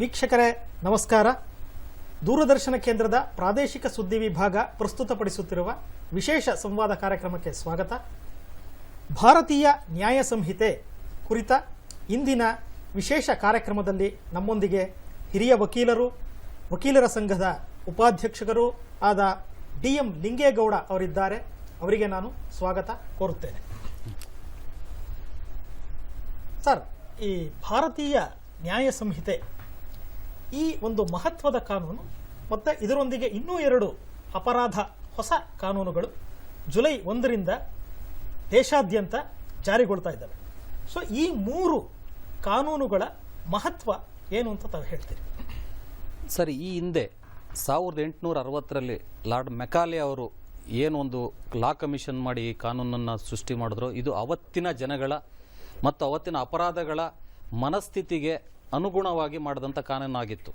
ವೀಕ್ಷಕರೇ ನಮಸ್ಕಾರ. ದೂರದರ್ಶನ ಕೇಂದ್ರದ ಪ್ರಾದೇಶಿಕ ಸುದ್ದಿ ವಿಭಾಗ ಪ್ರಸ್ತುತಪಡಿಸುತ್ತಿರುವ ವಿಶೇಷ ಸಂವಾದ ಕಾರ್ಯಕ್ರಮಕ್ಕೆ ಸ್ವಾಗತ. ಭಾರತೀಯ ನ್ಯಾಯ ಸಂಹಿತೆ ಕುರಿತ ಇಂದಿನ ವಿಶೇಷ ಕಾರ್ಯಕ್ರಮದಲ್ಲಿ ನಮ್ಮೊಂದಿಗೆ ಹಿರಿಯ ವಕೀಲರ ಸಂಘದ ಉಪಾಧ್ಯಕ್ಷರು ಆದ DM ಲಿಂಗೇಗೌಡ ಅವರಿದ್ದಾರೆ. ಅವರಿಗೆ ನಾನು ಸ್ವಾಗತ ಕೋರುತ್ತೇನೆ. ಸರ್, ಈ ಭಾರತೀಯ ನ್ಯಾಯ ಸಂಹಿತೆ ಈ ಒಂದು ಮಹತ್ವದ ಕಾನೂನು ಮತ್ತು ಇದರೊಂದಿಗೆ ಇನ್ನೂ 2 ಅಪರಾಧ ಹೊಸ ಕಾನೂನುಗಳು ಜುಲೈ 1ರಿಂದ ದೇಶಾದ್ಯಂತ ಜಾರಿಗೊಳ್ತಾ ಇದ್ದಾವೆ. ಸೊ ಈ 3 ಕಾನೂನುಗಳ ಮಹತ್ವ ಏನು ಅಂತ ತಾವು ಹೇಳ್ತೀರಿ? ಸರಿ, ಈ ಹಿಂದೆ 1860ರಲ್ಲಿ ಲಾರ್ಡ್ ಮೆಕಾಲೆ ಅವರು ಏನು ಒಂದು ಲಾ ಕಮಿಷನ್ ಮಾಡಿ ಈ ಕಾನೂನನ್ನು ಸೃಷ್ಟಿ ಮಾಡಿದ್ರು, ಇದು ಅವತ್ತಿನ ಜನಗಳ ಮತ್ತು ಅವತ್ತಿನ ಅಪರಾಧಗಳ ಮನಸ್ಥಿತಿಗೆ ಅನುಗುಣವಾಗಿ ಮಾಡಿದಂಥ ಕಾನೂನಾಗಿತ್ತು.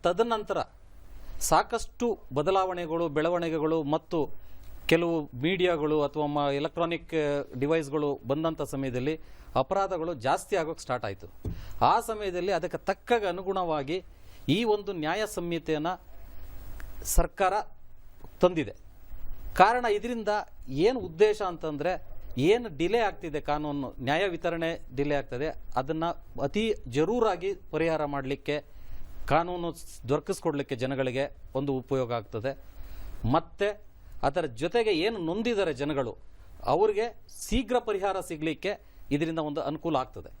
ತದನಂತರ ಸಾಕಷ್ಟು ಬದಲಾವಣೆಗಳು, ಬೆಳವಣಿಗೆಗಳು ಮತ್ತು ಕೆಲವು ಮೀಡಿಯಾಗಳು ಅಥವಾ ಎಲೆಕ್ಟ್ರಾನಿಕ್ ಡಿವೈಸ್ಗಳು ಬಂದಂಥ ಸಮಯದಲ್ಲಿ ಅಪರಾಧಗಳು ಜಾಸ್ತಿ ಆಗೋಕ್ಕೆ ಸ್ಟಾರ್ಟ್ ಆಯಿತು. ಆ ಸಮಯದಲ್ಲಿ ಅದಕ್ಕೆ ತಕ್ಕಾಗ ಅನುಗುಣವಾಗಿ ಈ ಒಂದು ನ್ಯಾಯ ಸಂಹಿತೆಯನ್ನು ಸರ್ಕಾರ ತಂದಿದೆ. ಕಾರಣ ಇದರಿಂದ ಏನು ಉದ್ದೇಶ ಅಂತಂದರೆ, ಏನು ಡಿಲೇ ಆಗ್ತಿದೆ ಕಾನೂನು ನ್ಯಾಯ ವಿತರಣೆ ಡಿಲೇ ಆಗ್ತದೆ, ಅದನ್ನು ಅತಿ ಜರೂರಾಗಿ ಪರಿಹಾರ ಮಾಡಲಿಕ್ಕೆ, ಕಾನೂನು ದೊರಕಿಸ್ಕೊಡ್ಲಿಕ್ಕೆ ಜನಗಳಿಗೆ ಒಂದು ಉಪಯೋಗ ಆಗ್ತದೆ. ಮತ್ತು ಅದರ ಜೊತೆಗೆ ಏನು ನೊಂದಿದ್ದಾರೆ ಜನಗಳು, ಅವ್ರಿಗೆ ಶೀಘ್ರ ಪರಿಹಾರ ಸಿಗಲಿಕ್ಕೆ ಇದರಿಂದ ಒಂದು ಅನುಕೂಲ ಆಗ್ತದೆ.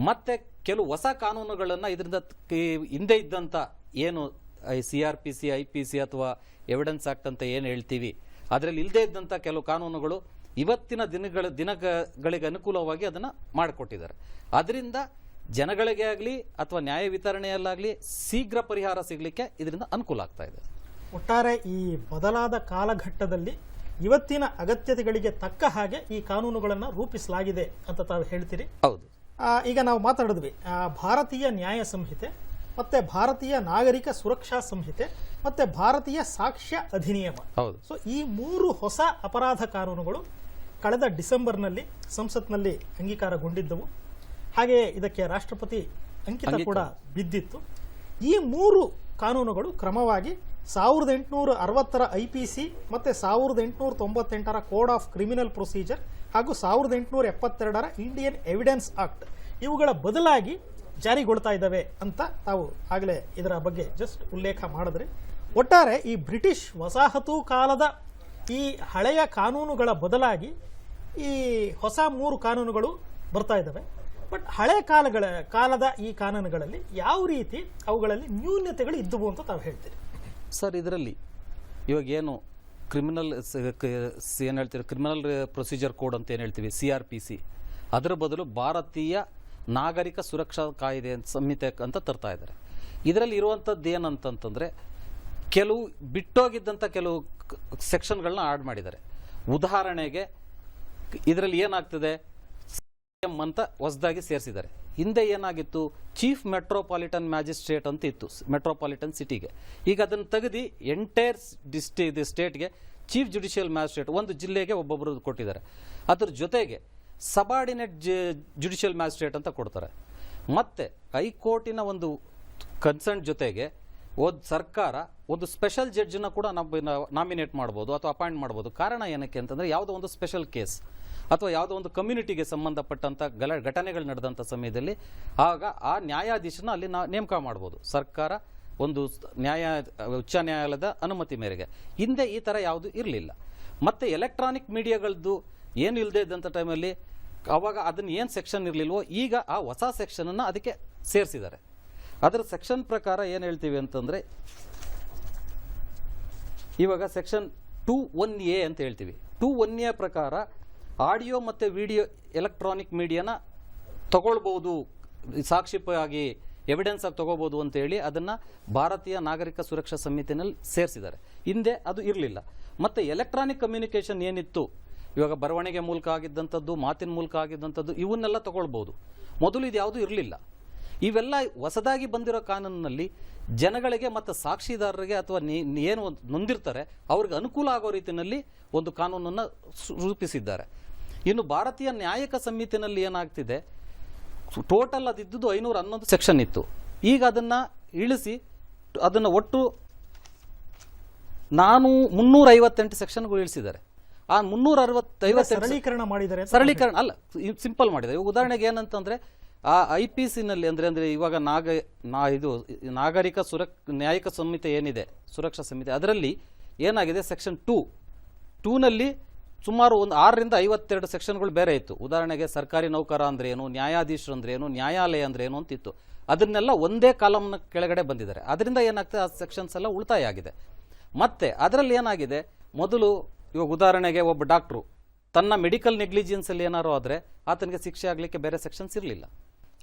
ಮತ್ತು ಕೆಲವು ಹೊಸ ಕಾನೂನುಗಳನ್ನು ಇದರಿಂದ ಹಿಂದೆ ಇದ್ದಂಥ ಏನು CRPC, IPC ಅಥವಾ ಎವಿಡೆನ್ಸ್ ಆ್ಯಕ್ಟ್ ಅಂತ ಏನು ಹೇಳ್ತೀವಿ, ಅದರಲ್ಲಿ ಇಲ್ಲದೇ ಇದ್ದಂಥ ಕೆಲವು ಕಾನೂನುಗಳು ಇವತ್ತಿನ ದಿನಗಳಿಗೆ ಅನುಕೂಲವಾಗಿ ಅದನ್ನು ಮಾಡಿಕೊಟ್ಟಿದ್ದಾರೆ. ಅದರಿಂದ ಜನಗಳಿಗೆ ಆಗಲಿ ಅಥವಾ ನ್ಯಾಯ ವಿತರಣೆಯಲ್ಲಾಗಲಿ ಶೀಘ್ರ ಪರಿಹಾರ ಸಿಗಲಿಕ್ಕೆ ಇದರಿಂದ ಅನುಕೂಲ ಆಗ್ತಾ ಇದೆ. ಒಟ್ಟಾರೆ ಈ ಬದಲಾದ ಕಾಲಘಟ್ಟದಲ್ಲಿ ಇವತ್ತಿನ ಅಗತ್ಯತೆಗಳಿಗೆ ತಕ್ಕ ಹಾಗೆ ಈ ಕಾನೂನುಗಳನ್ನು ರೂಪಿಸಲಾಗಿದೆ ಅಂತ ತಾವು ಹೇಳ್ತೀರಿ? ಹೌದು. ಈಗ ನಾವು ಮಾತಾಡಿದ್ವಿ ಭಾರತೀಯ ನ್ಯಾಯ ಸಂಹಿತೆ, ಮತ್ತೆ ಭಾರತೀಯ ನಾಗರಿಕ ಸುರಕ್ಷಾ ಸಂಹಿತೆ, ಮತ್ತೆ ಭಾರತೀಯ ಸಾಕ್ಷ್ಯ ಅಧಿನಿಯಮ. ಹೌದು. ಸೊ ಈ 3 ಹೊಸ ಅಪರಾಧ ಕಾನೂನುಗಳು ಕಳೆದ ಡಿಸೆಂಬರ್ನಲ್ಲಿ ಸಂಸತ್ನಲ್ಲಿ ಅಂಗೀಕಾರಗೊಂಡಿದ್ದವು. ಹಾಗೆಯೇ ಇದಕ್ಕೆ ರಾಷ್ಟ್ರಪತಿ ಅಂಕಿತ ಕೂಡ ಬಿದ್ದಿತ್ತು. ಈ 3 ಕಾನೂನುಗಳು ಕ್ರಮವಾಗಿ 1860ರ IPC ಮತ್ತು 1898ರ ಕೋಡ್ ಆಫ್ ಕ್ರಿಮಿನಲ್ ಪ್ರೊಸೀಜರ್ ಹಾಗೂ 1872ರ ಇಂಡಿಯನ್ ಎವಿಡೆನ್ಸ್ ಆಕ್ಟ್ ಇವುಗಳ ಬದಲಾಗಿ ಜಾರಿಗೊಳ್ತಾ ಇದ್ದಾವೆ ಅಂತ ತಾವು ಆಗಲೇ ಇದರ ಬಗ್ಗೆ ಜಸ್ಟ್ ಉಲ್ಲೇಖ ಮಾಡಿದ್ರಿ. ಒಟ್ಟಾರೆ ಈ ಬ್ರಿಟಿಷ್ ವಸಾಹತು ಕಾಲದ ಈ ಹಳೆಯ ಕಾನೂನುಗಳ ಬದಲಾಗಿ ಈ ಹೊಸ 3 ಕಾನೂನುಗಳು ಬರ್ತಾ ಇದ್ದಾವೆ. ಬಟ್ ಹಳೆ ಕಾಲದ ಈ ಕಾನೂನುಗಳಲ್ಲಿ ಯಾವ ರೀತಿ ಅವುಗಳಲ್ಲಿ ನ್ಯೂನತೆಗಳು ಇದ್ದವು ಅಂತ ತಾವು ಹೇಳ್ತೀರಿ? ಸರ್, ಇದರಲ್ಲಿ ಇವಾಗ ಏನು ಕ್ರಿಮಿನಲ್ ಏನು ಹೇಳ್ತೀವಿ, ಕ್ರಿಮಿನಲ್ ಪ್ರೊಸೀಜರ್ ಕೋಡ್ ಅಂತ ಏನು ಹೇಳ್ತೀವಿ, CRPC, ಅದರ ಬದಲು ಭಾರತೀಯ ನಾಗರಿಕ ಸುರಕ್ಷಾ ಕಾಯ್ದೆ ಸಂಹಿತೆ ಅಂತ ತರ್ತಾ ಇದ್ದಾರೆ. ಇದರಲ್ಲಿ ಇರುವಂಥದ್ದು ಏನಂತಂದರೆ, ಕೆಲವು ಬಿಟ್ಟೋಗಿದ್ದಂಥ ಕೆಲವು ಸೆಕ್ಷನ್ಗಳನ್ನ ಆಡ್ ಮಾಡಿದ್ದಾರೆ. ಉದಾಹರಣೆಗೆ ಇದರಲ್ಲಿ ಏನಾಗ್ತದೆ, ಅಂತ ಹೊಸದಾಗಿ ಸೇರಿಸಿದ್ದಾರೆ. ಹಿಂದೆ ಏನಾಗಿತ್ತು, ಚೀಫ್ ಮೆಟ್ರೋಪಾಲಿಟನ್ ಮ್ಯಾಜಿಸ್ಟ್ರೇಟ್ ಅಂತ ಇತ್ತು ಮೆಟ್ರೋಪಾಲಿಟನ್ ಸಿಟಿಗೆ. ಈಗ ಅದನ್ನು ತೆಗೆದು ಎಂಟೈರ್ ಸ್ಟೇಟ್ಗೆ ಚೀಫ್ ಜುಡಿಷಿಯಲ್ ಮ್ಯಾಜಿಸ್ಟ್ರೇಟ್, ಒಂದು ಜಿಲ್ಲೆಗೆ ಒಬ್ಬೊಬ್ಬರು ಕೊಟ್ಟಿದ್ದಾರೆ. ಅದ್ರ ಜೊತೆಗೆ ಸಬಾರ್ಡಿನೇಟ್ ಜುಡಿಷಿಯಲ್ ಮ್ಯಾಜಿಸ್ಟ್ರೇಟ್ ಅಂತ ಕೊಡ್ತಾರೆ. ಮತ್ತು ಹೈಕೋರ್ಟಿನ ಒಂದು ಕನ್ಸರ್ನ್ ಜೊತೆಗೆ ಸರ್ಕಾರ ಒಂದು ಸ್ಪೆಷಲ್ ಜಡ್ಜನ್ನ ಕೂಡ ನಾಮಿನೇಟ್ ಮಾಡ್ಬೋದು ಅಥವಾ ಅಪಾಯಿಂಟ್ ಮಾಡ್ಬೋದು. ಕಾರಣ ಏನಕ್ಕೆ ಅಂತಂದರೆ, ಯಾವುದೋ ಒಂದು ಸ್ಪೆಷಲ್ ಕೇಸ್ ಅಥವಾ ಯಾವುದೋ ಒಂದು ಕಮ್ಯುನಿಟಿಗೆ ಸಂಬಂಧಪಟ್ಟಂಥ ಘಟನೆಗಳು ನಡೆದಂಥ ಸಮಯದಲ್ಲಿ ಆಗ ಆ ನ್ಯಾಯಾಧೀಶನ ಅಲ್ಲಿ ನೇಮಕ ಮಾಡ್ಬೋದು ಸರ್ಕಾರ, ಒಂದು ಉಚ್ಚ ನ್ಯಾಯಾಲಯದ ಅನುಮತಿ ಮೇರೆಗೆ. ಹಿಂದೆ ಈ ಥರ ಯಾವುದು ಇರಲಿಲ್ಲ. ಮತ್ತು ಎಲೆಕ್ಟ್ರಾನಿಕ್ ಮೀಡಿಯಾಗಳದ್ದು ಏನು ಇಲ್ಲದೆ ಇದ್ದಂಥ ಟೈಮಲ್ಲಿ ಆವಾಗ ಅದನ್ನು ಏನು ಸೆಕ್ಷನ್ ಇರಲಿಲ್ವೋ, ಈಗ ಆ ಹೊಸ ಸೆಕ್ಷನನ್ನು ಅದಕ್ಕೆ ಸೇರಿಸಿದ್ದಾರೆ. ಅದರ ಸೆಕ್ಷನ್ ಪ್ರಕಾರ ಏನು ಹೇಳ್ತೀವಿ ಅಂತಂದರೆ, ಇವಾಗ ಸೆಕ್ಷನ್ 2(1)A ಅಂತ ಹೇಳ್ತೀವಿ. 2(1)A ಪ್ರಕಾರ ಆಡಿಯೋ ಮತ್ತು ವಿಡಿಯೋ ಎಲೆಕ್ಟ್ರಾನಿಕ್ ಮೀಡಿಯಾನ ತಗೊಳ್ಬೋದು, ಸಾಕ್ಷಿಯಾಗಿ ಎವಿಡೆನ್ಸ್ ಆಗಿ ತಗೋಬೋದು ಅಂತೇಳಿ ಅದನ್ನು ಭಾರತೀಯ ನಾಗರಿಕ ಸುರಕ್ಷಾ ಸಂಹಿತೆಯಲ್ಲಿ ಸೇರಿಸಿದ್ದಾರೆ. ಹಿಂದೆ ಅದು ಇರಲಿಲ್ಲ. ಮತ್ತು ಎಲೆಕ್ಟ್ರಾನಿಕ್ ಕಮ್ಯುನಿಕೇಷನ್ ಏನಿತ್ತು, ಇವಾಗ ಬರವಣಿಗೆ ಮೂಲಕ ಆಗಿದ್ದಂಥದ್ದು, ಮಾತಿನ ಮೂಲಕ ಆಗಿದ್ದಂಥದ್ದು, ಇವನ್ನೆಲ್ಲ ತಗೊಳ್ಬೋದು. ಮೊದಲು ಇದು ಯಾವುದೂ ಇರಲಿಲ್ಲ. ಇವೆಲ್ಲ ಹೊಸದಾಗಿ ಬಂದಿರೋ ಕಾನೂನಿನಲ್ಲಿ ಜನಗಳಿಗೆ ಮತ್ತು ಸಾಕ್ಷಿದಾರರಿಗೆ ಅಥವಾ ಏನು ನೊಂದಿರ್ತಾರೆ ಅವ್ರಿಗೆ ಅನುಕೂಲ ಆಗೋ ರೀತಿಯಲ್ಲಿ ಒಂದು ಕಾನೂನನ್ನು ರೂಪಿಸಿದ್ದಾರೆ. ಇನ್ನು ಭಾರತೀಯ ನ್ಯಾಯಿಕ ಸಂಹಿತೆಯಲ್ಲಿ ಏನಾಗ್ತಿದೆ, ಟೋಟಲ್ ಅದಿದ್ದು 511 ಸೆಕ್ಷನ್ ಇತ್ತು. ಈಗ ಅದನ್ನು ಇಳಿಸಿ ಅದನ್ನು ಒಟ್ಟು 358 ಸೆಕ್ಷನ್ಗಳು ಇಳಿಸಿದ್ದಾರೆ. ಆ 358 ಸರಳೀಕರಣ ಮಾಡಿದ್ದಾರೆ. ಸರಳೀಕರಣ ಅಲ್ಲ, ಸಿಂಪಲ್ ಮಾಡಿದ್ದಾರೆ. ಉದಾಹರಣೆಗೆ ಏನಂತಂದ್ರೆ ಆ IPC-ನಲ್ಲಿ ಅಂದ್ರೆ ಇವಾಗ ಇದು ನಾಗರಿಕ ನ್ಯಾಯಿಕ ಸಂಹಿತೆ ಏನಿದೆ, ಸುರಕ್ಷಾ ಸಂಹಿತೆ, ಅದರಲ್ಲಿ ಏನಾಗಿದೆ ಸೆಕ್ಷನ್ 2ನಲ್ಲಿ ಸುಮಾರು ಒಂದು 6 ರಿಂದ 52 ಸೆಕ್ಷನ್ಗಳು ಬೇರೆ ಇತ್ತು. ಉದಾಹರಣೆಗೆ ಸರ್ಕಾರಿ ನೌಕರ ಅಂದ್ರೆ ಏನು, ನ್ಯಾಯಾಧೀಶರು ಅಂದ್ರೆ ಏನು, ನ್ಯಾಯಾಲಯ ಅಂದ್ರೆ ಏನು ಅಂತಿತ್ತು. ಅದನ್ನೆಲ್ಲ ಒಂದೇ ಕಾಲಮ್ನ ಕೆಳಗಡೆ ಬಂದಿದ್ದಾರೆ. ಅದರಿಂದ ಏನಾಗ್ತದೆ, ಆ ಸೆಕ್ಷನ್ಸ್ ಎಲ್ಲ ಉಳಿತಾಯ ಆಗಿದೆ. ಮತ್ತೆ ಅದರಲ್ಲಿ ಏನಾಗಿದೆ, ಮೊದಲು ಇವಾಗ ಉದಾಹರಣೆಗೆ ಒಬ್ಬ ಡಾಕ್ಟ್ರು ತನ್ನ ಮೆಡಿಕಲ್ ನೆಗ್ಲಿಜೆನ್ಸ್ ಅಲ್ಲಿ ಏನಾರು ಆದರೆ ಆತನಿಗೆ ಶಿಕ್ಷೆ ಆಗಲಿಕ್ಕೆ ಬೇರೆ ಸೆಕ್ಷನ್ಸ್ ಇರಲಿಲ್ಲ.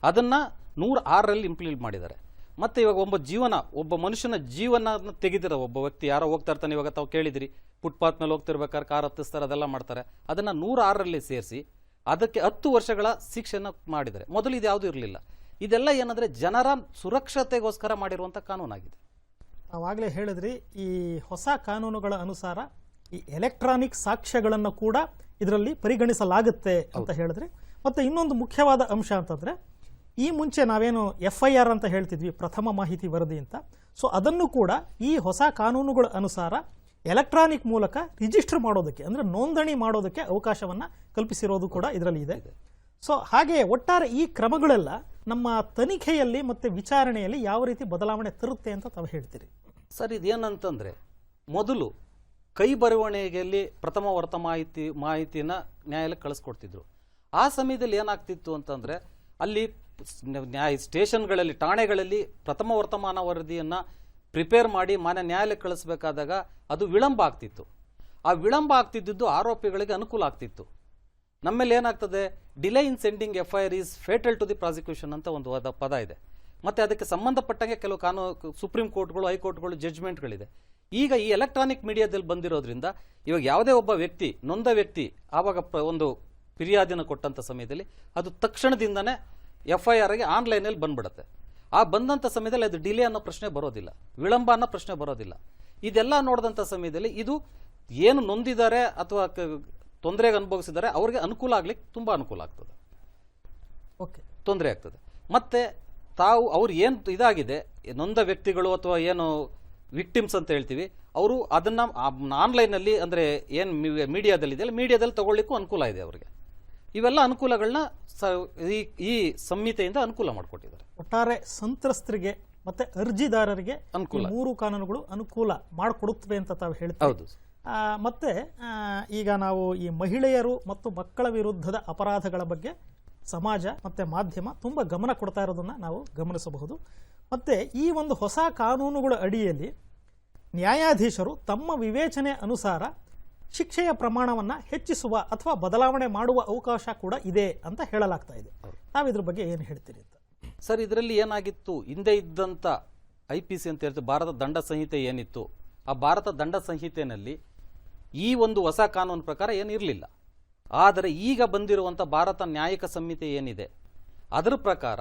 ಅದನ್ನು 106ರಲ್ಲಿ ಇಂಪ್ಲಿಮೆಂಟ್ ಮಾಡಿದ್ದಾರೆ. ಮತ್ತೆ ಇವಾಗ ಒಬ್ಬ ಮನುಷ್ಯನ ಜೀವನ ತೆಗೆದಿರೋ ಒಬ್ಬ ವ್ಯಕ್ತಿ ಯಾರೋ ಹೋಗ್ತಾ ಇರ್ತಾನೆ, ಇವಾಗ ತಾವು ಕೇಳಿದಿರಿ, ಫುಟ್ಪಾತ್ ಮೇಲೆ ಹೋಗ್ತಿರ್ಬೇಕಾದ್ರೆ ಕಾರ್ ಹತ್ತಿಸ್ತಾರೆ, ಅದೆಲ್ಲ ಮಾಡ್ತಾರೆ. ಅದನ್ನು 106ರಲ್ಲಿ ಸೇರಿಸಿ ಅದಕ್ಕೆ 10 ವರ್ಷಗಳ ಶಿಕ್ಷೆಯನ್ನು ಮಾಡಿದ್ದಾರೆ. ಮೊದಲು ಇದು ಯಾವುದೂ ಇರಲಿಲ್ಲ. ಇದೆಲ್ಲ ಏನಂದ್ರೆ ಜನರ ಸುರಕ್ಷತೆಗೋಸ್ಕರ ಮಾಡಿರುವಂಥ ಕಾನೂನಾಗಿದೆ. ಆವಾಗಲೇ ಹೇಳಿದ್ರಿ, ಈ ಹೊಸ ಕಾನೂನುಗಳ ಅನುಸಾರ ಈ ಎಲೆಕ್ಟ್ರಾನಿಕ್ ಸಾಕ್ಷ್ಯಗಳನ್ನು ಕೂಡ ಇದರಲ್ಲಿ ಪರಿಗಣಿಸಲಾಗುತ್ತೆ ಅಂತ ಹೇಳಿದ್ರಿ. ಮತ್ತೆ ಇನ್ನೊಂದು ಮುಖ್ಯವಾದ ಅಂಶ ಅಂತಂದ್ರೆ, ಈ ಮುಂಚೆ ನಾವೇನು FIR ಅಂತ ಹೇಳ್ತಿದ್ವಿ, ಪ್ರಥಮ ಮಾಹಿತಿ ವರದಿ ಅಂತ, ಸೊ ಅದನ್ನು ಕೂಡ ಈ ಹೊಸ ಕಾನೂನುಗಳ ಅನುಸಾರ ಎಲೆಕ್ಟ್ರಾನಿಕ್ ಮೂಲಕ ರಿಜಿಸ್ಟರ್ ಮಾಡೋದಕ್ಕೆ, ಅಂದ್ರೆ ನೋಂದಣಿ ಮಾಡೋದಕ್ಕೆ ಅವಕಾಶವನ್ನ ಕಲ್ಪಿಸಿರೋದು ಕೂಡ ಇದರಲ್ಲಿ ಇದೆ. ಸೊ ಹಾಗೆ ಒಟ್ಟಾರೆ ಈ ಕ್ರಮಗಳೆಲ್ಲ ನಮ್ಮ ತನಿಖೆಯಲ್ಲಿ ಮತ್ತೆ ವಿಚಾರಣೆಯಲ್ಲಿ ಯಾವ ರೀತಿ ಬದಲಾವಣೆ ತರುತ್ತೆ ಅಂತ ತಾವು ಹೇಳ್ತೀರಿ? ಸರ್, ಇದೇನಂತಂದ್ರೆ, ಮೊದಲು ಕೈ ಬರವಣಿಗೆಯಲ್ಲಿ ಪ್ರಥಮ ವರ್ತ ಮಾಹಿತಿನ ನ್ಯಾಯಾಲಯಕ್ಕೆ ಕಳಿಸ್ಕೊಡ್ತಿದ್ರು. ಆ ಸಮಯದಲ್ಲಿ ಏನಾಗ್ತಿತ್ತು ಅಂತಂದ್ರೆ, ಅಲ್ಲಿ ಸ್ಟೇಷನ್ಗಳಲ್ಲಿ, ಠಾಣೆಗಳಲ್ಲಿ ಪ್ರಥಮ ವರ್ತಮಾನ ವರದಿಯನ್ನ ಪ್ರಿಪೇರ್ ಮಾಡಿ ಮಾನ್ಯ ನ್ಯಾಯಾಲಯಕ್ಕೆ ಕಳಿಸ್ಬೇಕಾದಾಗ ಅದು ವಿಳಂಬ ಆಗ್ತಿತ್ತು. ಆ ವಿಳಂಬ ಆಗ್ತಿದ್ದು ಆರೋಪಿಗಳಿಗೆ ಅನುಕೂಲ ಆಗ್ತಿತ್ತು. ನಮ್ಮಲ್ಲಿ ಏನಾಗ್ತದೆ, delay in sending FIR is fatal to the prosecution ಅಂತ ಒಂದು ಪದ ಇದೆ. ಮತ್ತೆ ಅದಕ್ಕೆ ಸಂಬಂಧಪಟ್ಟಂಗೆ ಕೆಲವು ಸುಪ್ರೀಂ ಕೋರ್ಟ್ಗಳು, ಹೈಕೋರ್ಟ್ಗಳು ಜಡ್ಜ್ಮೆಂಟ್ಗಳಿದೆ. ಈಗ ಈ ಎಲೆಕ್ಟ್ರಾನಿಕ್ ಮೀಡಿಯಾದಲ್ಲಿ ಬಂದಿರೋದ್ರಿಂದ ಇವಾಗ ಯಾವುದೇ ಒಬ್ಬ ವ್ಯಕ್ತಿ, ನೊಂದ ವ್ಯಕ್ತಿ ಆವಾಗ ಒಂದು ಫಿರ್ಯಾದಿನ ಕೊಟ್ಟಂತ ಸಮಯದಲ್ಲಿ ಅದು ತಕ್ಷಣದಿಂದನೇ FIRಗೆ ಆನ್ಲೈನಲ್ಲಿ ಬಂದ್ಬಿಡುತ್ತೆ. ಆ ಬಂದಂಥ ಸಮಯದಲ್ಲಿ ಅದು ಡಿಲೇ ಅನ್ನೋ ಪ್ರಶ್ನೆ ಬರೋದಿಲ್ಲ, ವಿಳಂಬ ಅನ್ನೋ ಪ್ರಶ್ನೆ ಬರೋದಿಲ್ಲ. ಇದೆಲ್ಲ ನೋಡಿದಂಥ ಸಮಯದಲ್ಲಿ ಇದು ಏನು ನೊಂದಿದ್ದಾರೆ ಅಥವಾ ತೊಂದರೆಗೆ ಅನುಭವಿಸಿದ್ದಾರೆ ಅವ್ರಿಗೆ ಅನುಕೂಲ ಆಗ್ಲಿಕ್ಕೆ ತುಂಬ ಅನುಕೂಲ ಆಗ್ತದೆ, ತೊಂದರೆ ಆಗ್ತದೆ. ಮತ್ತೆ ಅವ್ರು ಏನು ಇದಾಗಿದೆ, ನೊಂದ ವ್ಯಕ್ತಿಗಳು ಅಥವಾ ಏನು ವಿಕ್ಟಿಮ್ಸ್ ಅಂತ ಹೇಳ್ತೀವಿ, ಅವರು ಅದನ್ನ ಆನ್ಲೈನಲ್ಲಿ ಅಂದ್ರೆ ಏನು ಮೀಡಿಯಾದಲ್ಲಿ ಇದೆಯಲ್ಲ, ಮೀಡಿಯಾದಲ್ಲಿ ತಗೊಳ್ಳಿಕ್ಕೂ ಅನುಕೂಲ ಇದೆ ಅವರಿಗೆ. ಇವೆಲ್ಲ ಅನುಕೂಲಗಳನ್ನ ಈ ಸಂಹಿತೆಯಿಂದ ಅನುಕೂಲ ಮಾಡಿಕೊಟ್ಟಿದ್ದಾರೆ. ಒಟ್ಟಾರೆ ಸಂತ್ರಸ್ತರಿಗೆ ಮತ್ತೆ ಅರ್ಜಿದಾರರಿಗೆ ಮೂರು ಕಾನೂನುಗಳು ಅನುಕೂಲ ಮಾಡಿಕೊಡುತ್ತವೆ ಅಂತ ತಾವು ಹೇಳ್ತೀವಿ. ಹೌದು. ಮತ್ತೆ ಈಗ ನಾವು ಈ ಮಹಿಳೆಯರು ಮತ್ತು ಮಕ್ಕಳ ವಿರುದ್ಧದ ಅಪರಾಧಗಳ ಬಗ್ಗೆ ಸಮಾಜ ಮತ್ತೆ ಮಾಧ್ಯಮ ತುಂಬ ಗಮನ ಕೊಡ್ತಾ ಇರೋದನ್ನ ನಾವು ಗಮನಿಸಬಹುದು. ಮತ್ತೆ ಈ ಒಂದು ಹೊಸ ಕಾನೂನುಗಳ ಅಡಿಯಲ್ಲಿ ನ್ಯಾಯಾಧೀಶರು ತಮ್ಮ ವಿವೇಚನೆ ಅನುಸಾರ ಶಿಕ್ಷೆಯ ಪ್ರಮಾಣವನ್ನು ಹೆಚ್ಚಿಸುವ ಅಥವಾ ಬದಲಾವಣೆ ಮಾಡುವ ಅವಕಾಶ ಕೂಡ ಇದೆ ಅಂತ ಹೇಳಲಾಗ್ತಾ ಇದೆ. ನಾವು ಇದ್ರ ಬಗ್ಗೆ ಏನು ಹೇಳ್ತೀರಿ ಅಂತ? ಸರ್, ಇದರಲ್ಲಿ ಏನಾಗಿತ್ತು, ಹಿಂದೆ ಇದ್ದಂಥ IPC ಅಂತ ಹೇಳ್ತೀವಿ, ಭಾರತ ದಂಡ ಸಂಹಿತೆ ಏನಿತ್ತು, ಆ ಭಾರತ ದಂಡ ಸಂಹಿತೆಯಲ್ಲಿ ಈ ಒಂದು ಹೊಸ ಕಾನೂನು ಪ್ರಕಾರ ಏನಿರಲಿಲ್ಲ. ಆದರೆ ಈಗ ಬಂದಿರುವಂಥ ಭಾರತ ನ್ಯಾಯಿಕ ಸಂಹಿತೆ ಏನಿದೆ ಅದರ ಪ್ರಕಾರ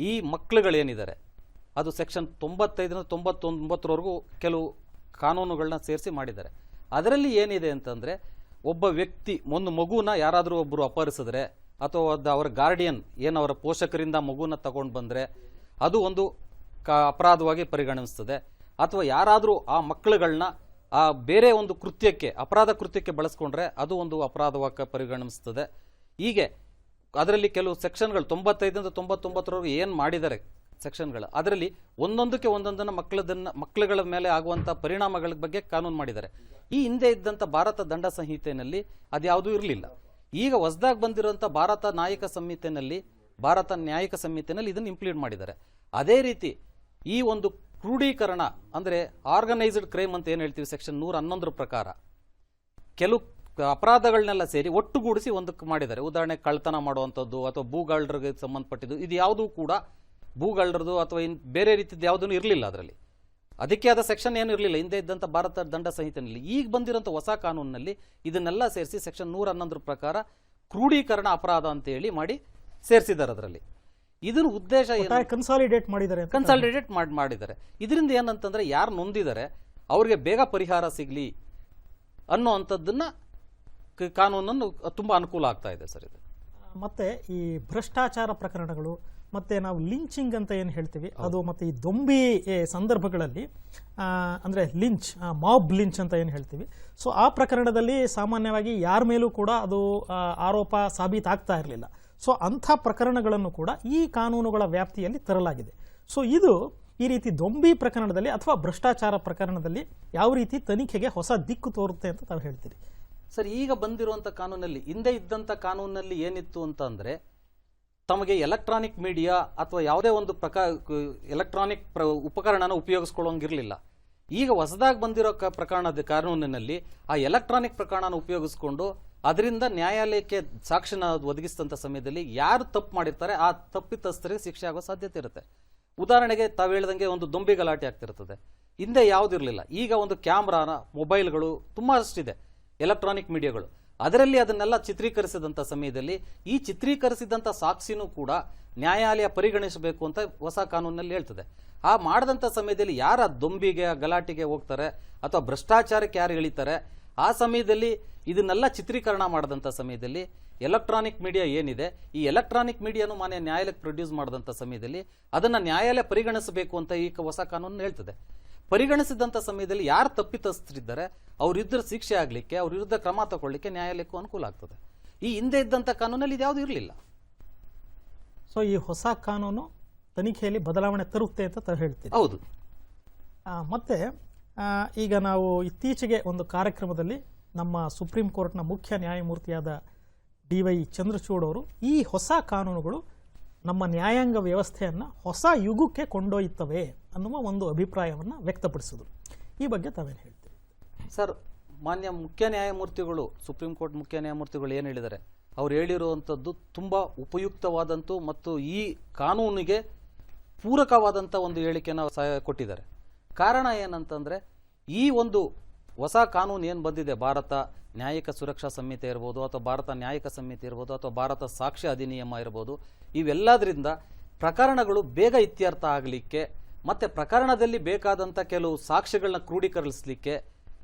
ಈ ಮಕ್ಕಳುಗಳೇನಿದ್ದಾರೆ ಅದು ಸೆಕ್ಷನ್ 95ರಿಂದ 99ವರೆಗೂ ಕೆಲವು ಕಾನೂನುಗಳನ್ನ ಸೇರಿಸಿ ಮಾಡಿದ್ದಾರೆ. ಅದರಲ್ಲಿ ಏನಿದೆ ಅಂತಂದರೆ, ಒಬ್ಬ ವ್ಯಕ್ತಿ ಒಂದು ಮಗುನ ಯಾರಾದರೂ ಒಬ್ಬರು ಅಪಹರಿಸಿದ್ರೆ ಅಥವಾ ಅವರ ಗಾರ್ಡಿಯನ್ ಅವರ ಪೋಷಕರಿಂದ ಮಗುನ ತಗೊಂಡು ಬಂದರೆ ಅದು ಒಂದು ಅಪರಾಧವಾಗಿ ಪರಿಗಣಿಸ್ತದೆ. ಅಥವಾ ಯಾರಾದರೂ ಆ ಮಕ್ಕಳುಗಳನ್ನ ಆ ಬೇರೆ ಒಂದು ಕೃತ್ಯಕ್ಕೆ, ಅಪರಾಧ ಕೃತ್ಯಕ್ಕೆ ಬಳಸ್ಕೊಂಡ್ರೆ ಅದು ಒಂದು ಅಪರಾಧವಾಗಿ ಪರಿಗಣಿಸ್ತದೆ. ಹೀಗೆ ಅದರಲ್ಲಿ ಕೆಲವು ಸೆಕ್ಷನ್ಗಳು 95ರಿಂದ 99ವರೆಗೂ ಏನು ಮಾಡಿದ್ದಾರೆ ಸೆಕ್ಷನ್ಗಳು, ಅದರಲ್ಲಿ ಒಂದೊಂದಕ್ಕೆ ಒಂದೊಂದನ್ನು ಮಕ್ಕಳುಗಳ ಮೇಲೆ ಆಗುವಂಥ ಪರಿಣಾಮಗಳ ಬಗ್ಗೆ ಕಾನೂನು ಮಾಡಿದ್ದಾರೆ. ಈ ಹಿಂದೆ ಇದ್ದಂಥ ಭಾರತ ದಂಡ ಸಂಹಿತೆಯಲ್ಲಿ ಅದ್ಯಾವುದೂ ಇರಲಿಲ್ಲ. ಈಗ ಹೊಸದಾಗಿ ಬಂದಿರುವಂಥ ಭಾರತ ನ್ಯಾಯಿಕ ಸಂಹಿತೆಯಲ್ಲಿ ಇದನ್ನು ಇಂಪ್ಲಿಮೆಂಟ್ ಮಾಡಿದ್ದಾರೆ. ಅದೇ ರೀತಿ ಈ ಒಂದು ಕ್ರೋಢೀಕರಣ ಅಂದರೆ ಆರ್ಗನೈಸ್ಡ್ ಕ್ರೈಮ್ ಅಂತ ಏನು ಹೇಳ್ತೀವಿ, ಸೆಕ್ಷನ್ 111 ಪ್ರಕಾರ ಕೆಲವು ಅಪರಾಧಗಳನ್ನೆಲ್ಲ ಸೇರಿ ಒಟ್ಟುಗೂಡಿಸಿ ಒಂದಕ್ಕೆ ಮಾಡಿದ್ದಾರೆ. ಉದಾಹರಣೆ ಕಳ್ತನ ಮಾಡುವಂಥದ್ದು ಅಥವಾ ಭೂಗಾಳರಿಗೆ ಸಂಬಂಧಪಟ್ಟಿದ್ದು, ಇದು ಯಾವುದೂ ಕೂಡ ಭೂಗಾಳರದು ಅಥವಾ ಬೇರೆ ರೀತಿಯದ್ದು ಯಾವುದೂ ಇರಲಿಲ್ಲ. ಅದರಲ್ಲಿ ಅದಕ್ಕೆ ಆದ ಸೆಕ್ಷನ್ ಏನು ಇರಲಿಲ್ಲ ಹಿಂದೆ ಇದ್ದಂಥ ಭಾರತ ದಂಡ ಸಂಹಿತೆಯಲ್ಲಿ. ಈಗ ಬಂದಿರೋಂಥ ಹೊಸ ಕಾನೂನಿನಲ್ಲಿ ಇದನ್ನೆಲ್ಲ ಸೇರಿಸಿ ಸೆಕ್ಷನ್ 111 ಪ್ರಕಾರ ಕ್ರೋಢೀಕರಣ ಅಪರಾಧ ಅಂತ ಹೇಳಿ ಮಾಡಿ ಸೇರಿಸಿದ್ದಾರೆ. ಅದರಲ್ಲಿ ಇದರ ಉದ್ದೇಶ ಕನ್ಸಾಲಿಡೇಟ್ ಮಾಡಿದ್ದಾರೆ. ಇದರಿಂದ ಏನಂತಂದ್ರೆ, ಯಾರು ನೊಂದಿದ್ದಾರೆ ಅವ್ರಿಗೆ ಬೇಗ ಪರಿಹಾರ ಸಿಗಲಿ ಅನ್ನೋ ಅಂಥದ್ದನ್ನ ಕಾನೂನನ್ನು ತುಂಬಾ ಅನುಕೂಲ ಆಗ್ತಾ ಇದೆ ಸರ್ ಇದು. ಮತ್ತೆ ಈ ಭ್ರಷ್ಟಾಚಾರ ಪ್ರಕರಣಗಳು ಮತ್ತೆ ನಾವು ಲಿಂಚಿಂಗ್ ಅಂತ ಏನು ಹೇಳ್ತೀವಿ ಅದು, ಮತ್ತೆ ಈ ದೊಂಬಿ ಸಂದರ್ಭಗಳಲ್ಲಿ ಅಂದರೆ ಲಿಂಚ್, ಮಾಬ್ ಲಿಂಚ್ ಅಂತ ಏನು ಹೇಳ್ತೀವಿ, ಸೊ ಆ ಪ್ರಕರಣದಲ್ಲಿ ಸಾಮಾನ್ಯವಾಗಿ ಯಾರ ಮೇಲೂ ಕೂಡ ಅದು ಆರೋಪ ಸಾಬೀತಾಗ್ತಾ ಇರಲಿಲ್ಲ. ಸೊ ಅಂಥ ಪ್ರಕರಣಗಳನ್ನು ಕೂಡ ಈ ಕಾನೂನುಗಳ ವ್ಯಾಪ್ತಿಯಲ್ಲಿ ತರಲಾಗಿದೆ. ಸೊ ಇದು ಈ ರೀತಿ ದೊಂಬಿ ಪ್ರಕರಣದಲ್ಲಿ ಅಥವಾ ಭ್ರಷ್ಟಾಚಾರ ಪ್ರಕರಣದಲ್ಲಿ ಯಾವ ರೀತಿ ತನಿಖೆಗೆ ಹೊಸ ದಿಕ್ಕು ತೋರುತ್ತೆ ಅಂತ ತಾವು ಹೇಳ್ತೀರಿ? ಸರ್, ಈಗ ಬಂದಿರುವಂಥ ಕಾನೂನಲ್ಲಿ, ಹಿಂದೆ ಇದ್ದಂಥ ಕಾನೂನಲ್ಲಿ ಏನಿತ್ತು ಅಂತ ಅಂದರೆ, ತಮಗೆ ಎಲೆಕ್ಟ್ರಾನಿಕ್ ಮೀಡಿಯಾ ಅಥವಾ ಯಾವುದೇ ಒಂದು ಎಲೆಕ್ಟ್ರಾನಿಕ್ ಉಪಕರಣನ ಉಪಯೋಗಿಸ್ಕೊಳ್ಳೋಂಗಿರಲಿಲ್ಲ. ಈಗ ಹೊಸದಾಗಿ ಬಂದಿರೋ ಪ್ರಕರಣದ ಕಾನೂನಿನಲ್ಲಿ ಆ ಎಲೆಕ್ಟ್ರಾನಿಕ್ ಪ್ರಕರಣನ ಉಪಯೋಗಿಸ್ಕೊಂಡು ಅದರಿಂದ ನ್ಯಾಯಾಲಯಕ್ಕೆ ಸಾಕ್ಷಿನ ಒದಗಿಸಿದಂಥ ಸಮಯದಲ್ಲಿ ಯಾರು ತಪ್ಪು ಮಾಡಿರ್ತಾರೆ ಆ ತಪ್ಪಿತಸ್ಥರಿಗೆ ಶಿಕ್ಷೆ ಆಗೋ ಸಾಧ್ಯತೆ ಇರುತ್ತೆ. ಉದಾಹರಣೆಗೆ ತಾವು ಹೇಳ್ದಂಗೆ ಒಂದು ದೊಂಬಿ ಗಲಾಟೆ ಆಗ್ತಿರ್ತದೆ. ಹಿಂದೆ ಯಾವುದಿರಲಿಲ್ಲ. ಈಗ ಒಂದು ಕ್ಯಾಮ್ರಾನ, ಮೊಬೈಲ್ಗಳು ತುಂಬ ಅಷ್ಟಿದೆ, ಎಲೆಕ್ಟ್ರಾನಿಕ್ ಮೀಡಿಯಾಗಳು. ಅದರಲ್ಲಿ ಅದನ್ನೆಲ್ಲ ಚಿತ್ರೀಕರಿಸಿದಂಥ ಸಮಯದಲ್ಲಿ ಈ ಚಿತ್ರೀಕರಿಸಿದಂಥ ಸಾಕ್ಷಿನೂ ಕೂಡ ನ್ಯಾಯಾಲಯ ಪರಿಗಣಿಸಬೇಕು ಅಂತ ಹೊಸ ಕಾನೂನಿನಲ್ಲಿ ಹೇಳ್ತದೆ. ಆ ಮಾಡಿದಂಥ ಸಮಯದಲ್ಲಿ ಯಾರ ದೊಂಬಿಗೆ, ಗಲಾಟೆಗೆ ಹೋಗ್ತಾರೆ ಅಥವಾ ಭ್ರಷ್ಟಾಚಾರಕ್ಕೆ ಯಾರು ಎಳಿತಾರೆ, ಆ ಸಮಯದಲ್ಲಿ ಇದನ್ನೆಲ್ಲ ಚಿತ್ರೀಕರಣ ಮಾಡಿದಂಥ ಸಮಯದಲ್ಲಿ ಎಲೆಕ್ಟ್ರಾನಿಕ್ ಮೀಡಿಯಾ ಏನಿದೆ, ಈ ಎಲೆಕ್ಟ್ರಾನಿಕ್ ಮೀಡಿಯಾನು ಮಾನ್ಯ ನ್ಯಾಯಾಲಯಕ್ಕೆ ಪ್ರೊಡ್ಯೂಸ್ ಮಾಡಿದಂಥ ಸಮಯದಲ್ಲಿ ಅದನ್ನು ನ್ಯಾಯಾಲಯ ಪರಿಗಣಿಸಬೇಕು ಅಂತ ಈ ಹೊಸ ಕಾನೂನು ಹೇಳ್ತದೆ. ಪರಿಗಣಿಸಿದಂಥ ಸಮಯದಲ್ಲಿ ಯಾರು ತಪ್ಪಿತಸ್ಥರಿದ್ದಾರೆ ಅವ್ರ ವಿರುದ್ಧ ಶಿಕ್ಷೆ ಆಗಲಿಕ್ಕೆ, ಅವ್ರ ವಿರುದ್ಧ ಕ್ರಮ ತಗೊಳ್ಳಿಕ್ಕೆ ನ್ಯಾಯಾಲಯಕ್ಕೂ ಅನುಕೂಲ ಆಗ್ತದೆ. ಈ ಹಿಂದೆ ಇದ್ದಂಥ ಕಾನೂನಲ್ಲಿ ಇದ್ಯಾವುದು ಇರಲಿಲ್ಲ. ಸೊ ಈ ಹೊಸ ಕಾನೂನು ತನಿಖೆಯಲ್ಲಿ ಬದಲಾವಣೆ ತರುತ್ತೆ ಅಂತ ತಾವು ಹೇಳ್ತೀವಿ. ಹೌದು. ಮತ್ತೆ ಈಗ ನಾವು ಇತ್ತೀಚೆಗೆ ಒಂದು ಕಾರ್ಯಕ್ರಮದಲ್ಲಿ ನಮ್ಮ ಸುಪ್ರೀಂ ಕೋರ್ಟ್ನ ಮುಖ್ಯ ನ್ಯಾಯಮೂರ್ತಿಯಾದ DY ಚಂದ್ರಚೂಡ್ ಅವರು ಈ ಹೊಸ ಕಾನೂನುಗಳು ನಮ್ಮ ನ್ಯಾಯಾಂಗ ವ್ಯವಸ್ಥೆಯನ್ನು ಹೊಸ ಯುಗಕ್ಕೆ ಕೊಂಡೊಯ್ಯುತ್ತವೆ ಅನ್ನುವ ಒಂದು ಅಭಿಪ್ರಾಯವನ್ನು ವ್ಯಕ್ತಪಡಿಸಿದರು. ಈ ಬಗ್ಗೆ ತಾವೇನು ಹೇಳ್ತೀವಿ? ಸರ್, ಮಾನ್ಯ ಮುಖ್ಯ ನ್ಯಾಯಮೂರ್ತಿಗಳು, ಸುಪ್ರೀಂ ಕೋರ್ಟ್ ಮುಖ್ಯ ನ್ಯಾಯಮೂರ್ತಿಗಳು ಏನು ಹೇಳಿದ್ದಾರೆ, ಅವ್ರು ಹೇಳಿರುವಂಥದ್ದು ತುಂಬ ಉಪಯುಕ್ತವಾದಂಥ ಮತ್ತು ಈ ಕಾನೂನಿಗೆ ಪೂರಕವಾದಂಥ ಒಂದು ಹೇಳಿಕೆಯನ್ನು ಕೊಟ್ಟಿದ್ದಾರೆ. ಕಾರಣ ಏನಂತಂದರೆ, ಈ ಒಂದು ಹೊಸ ಕಾನೂನು ಏನು ಬಂದಿದೆ, ಭಾರತ ನ್ಯಾಯಿಕ ಸುರಕ್ಷಾ ಸಂಹಿತೆ ಇರ್ಬೋದು ಅಥವಾ ಭಾರತ ನ್ಯಾಯಿಕ ಸಂಹಿತೆ ಇರ್ಬೋದು ಅಥವಾ ಭಾರತ ಸಾಕ್ಷ್ಯ ಅಧಿನಿಯಮ ಇರ್ಬೋದು, ಇವೆಲ್ಲದರಿಂದ ಪ್ರಕರಣಗಳು ಬೇಗ ಇತ್ಯರ್ಥ ಆಗಲಿಕ್ಕೆ ಮತ್ತು ಪ್ರಕರಣದಲ್ಲಿ ಬೇಕಾದಂಥ ಕೆಲವು ಸಾಕ್ಷ್ಯಗಳನ್ನ ಕ್ರೋಢೀಕರಿಸಲಿಕ್ಕೆ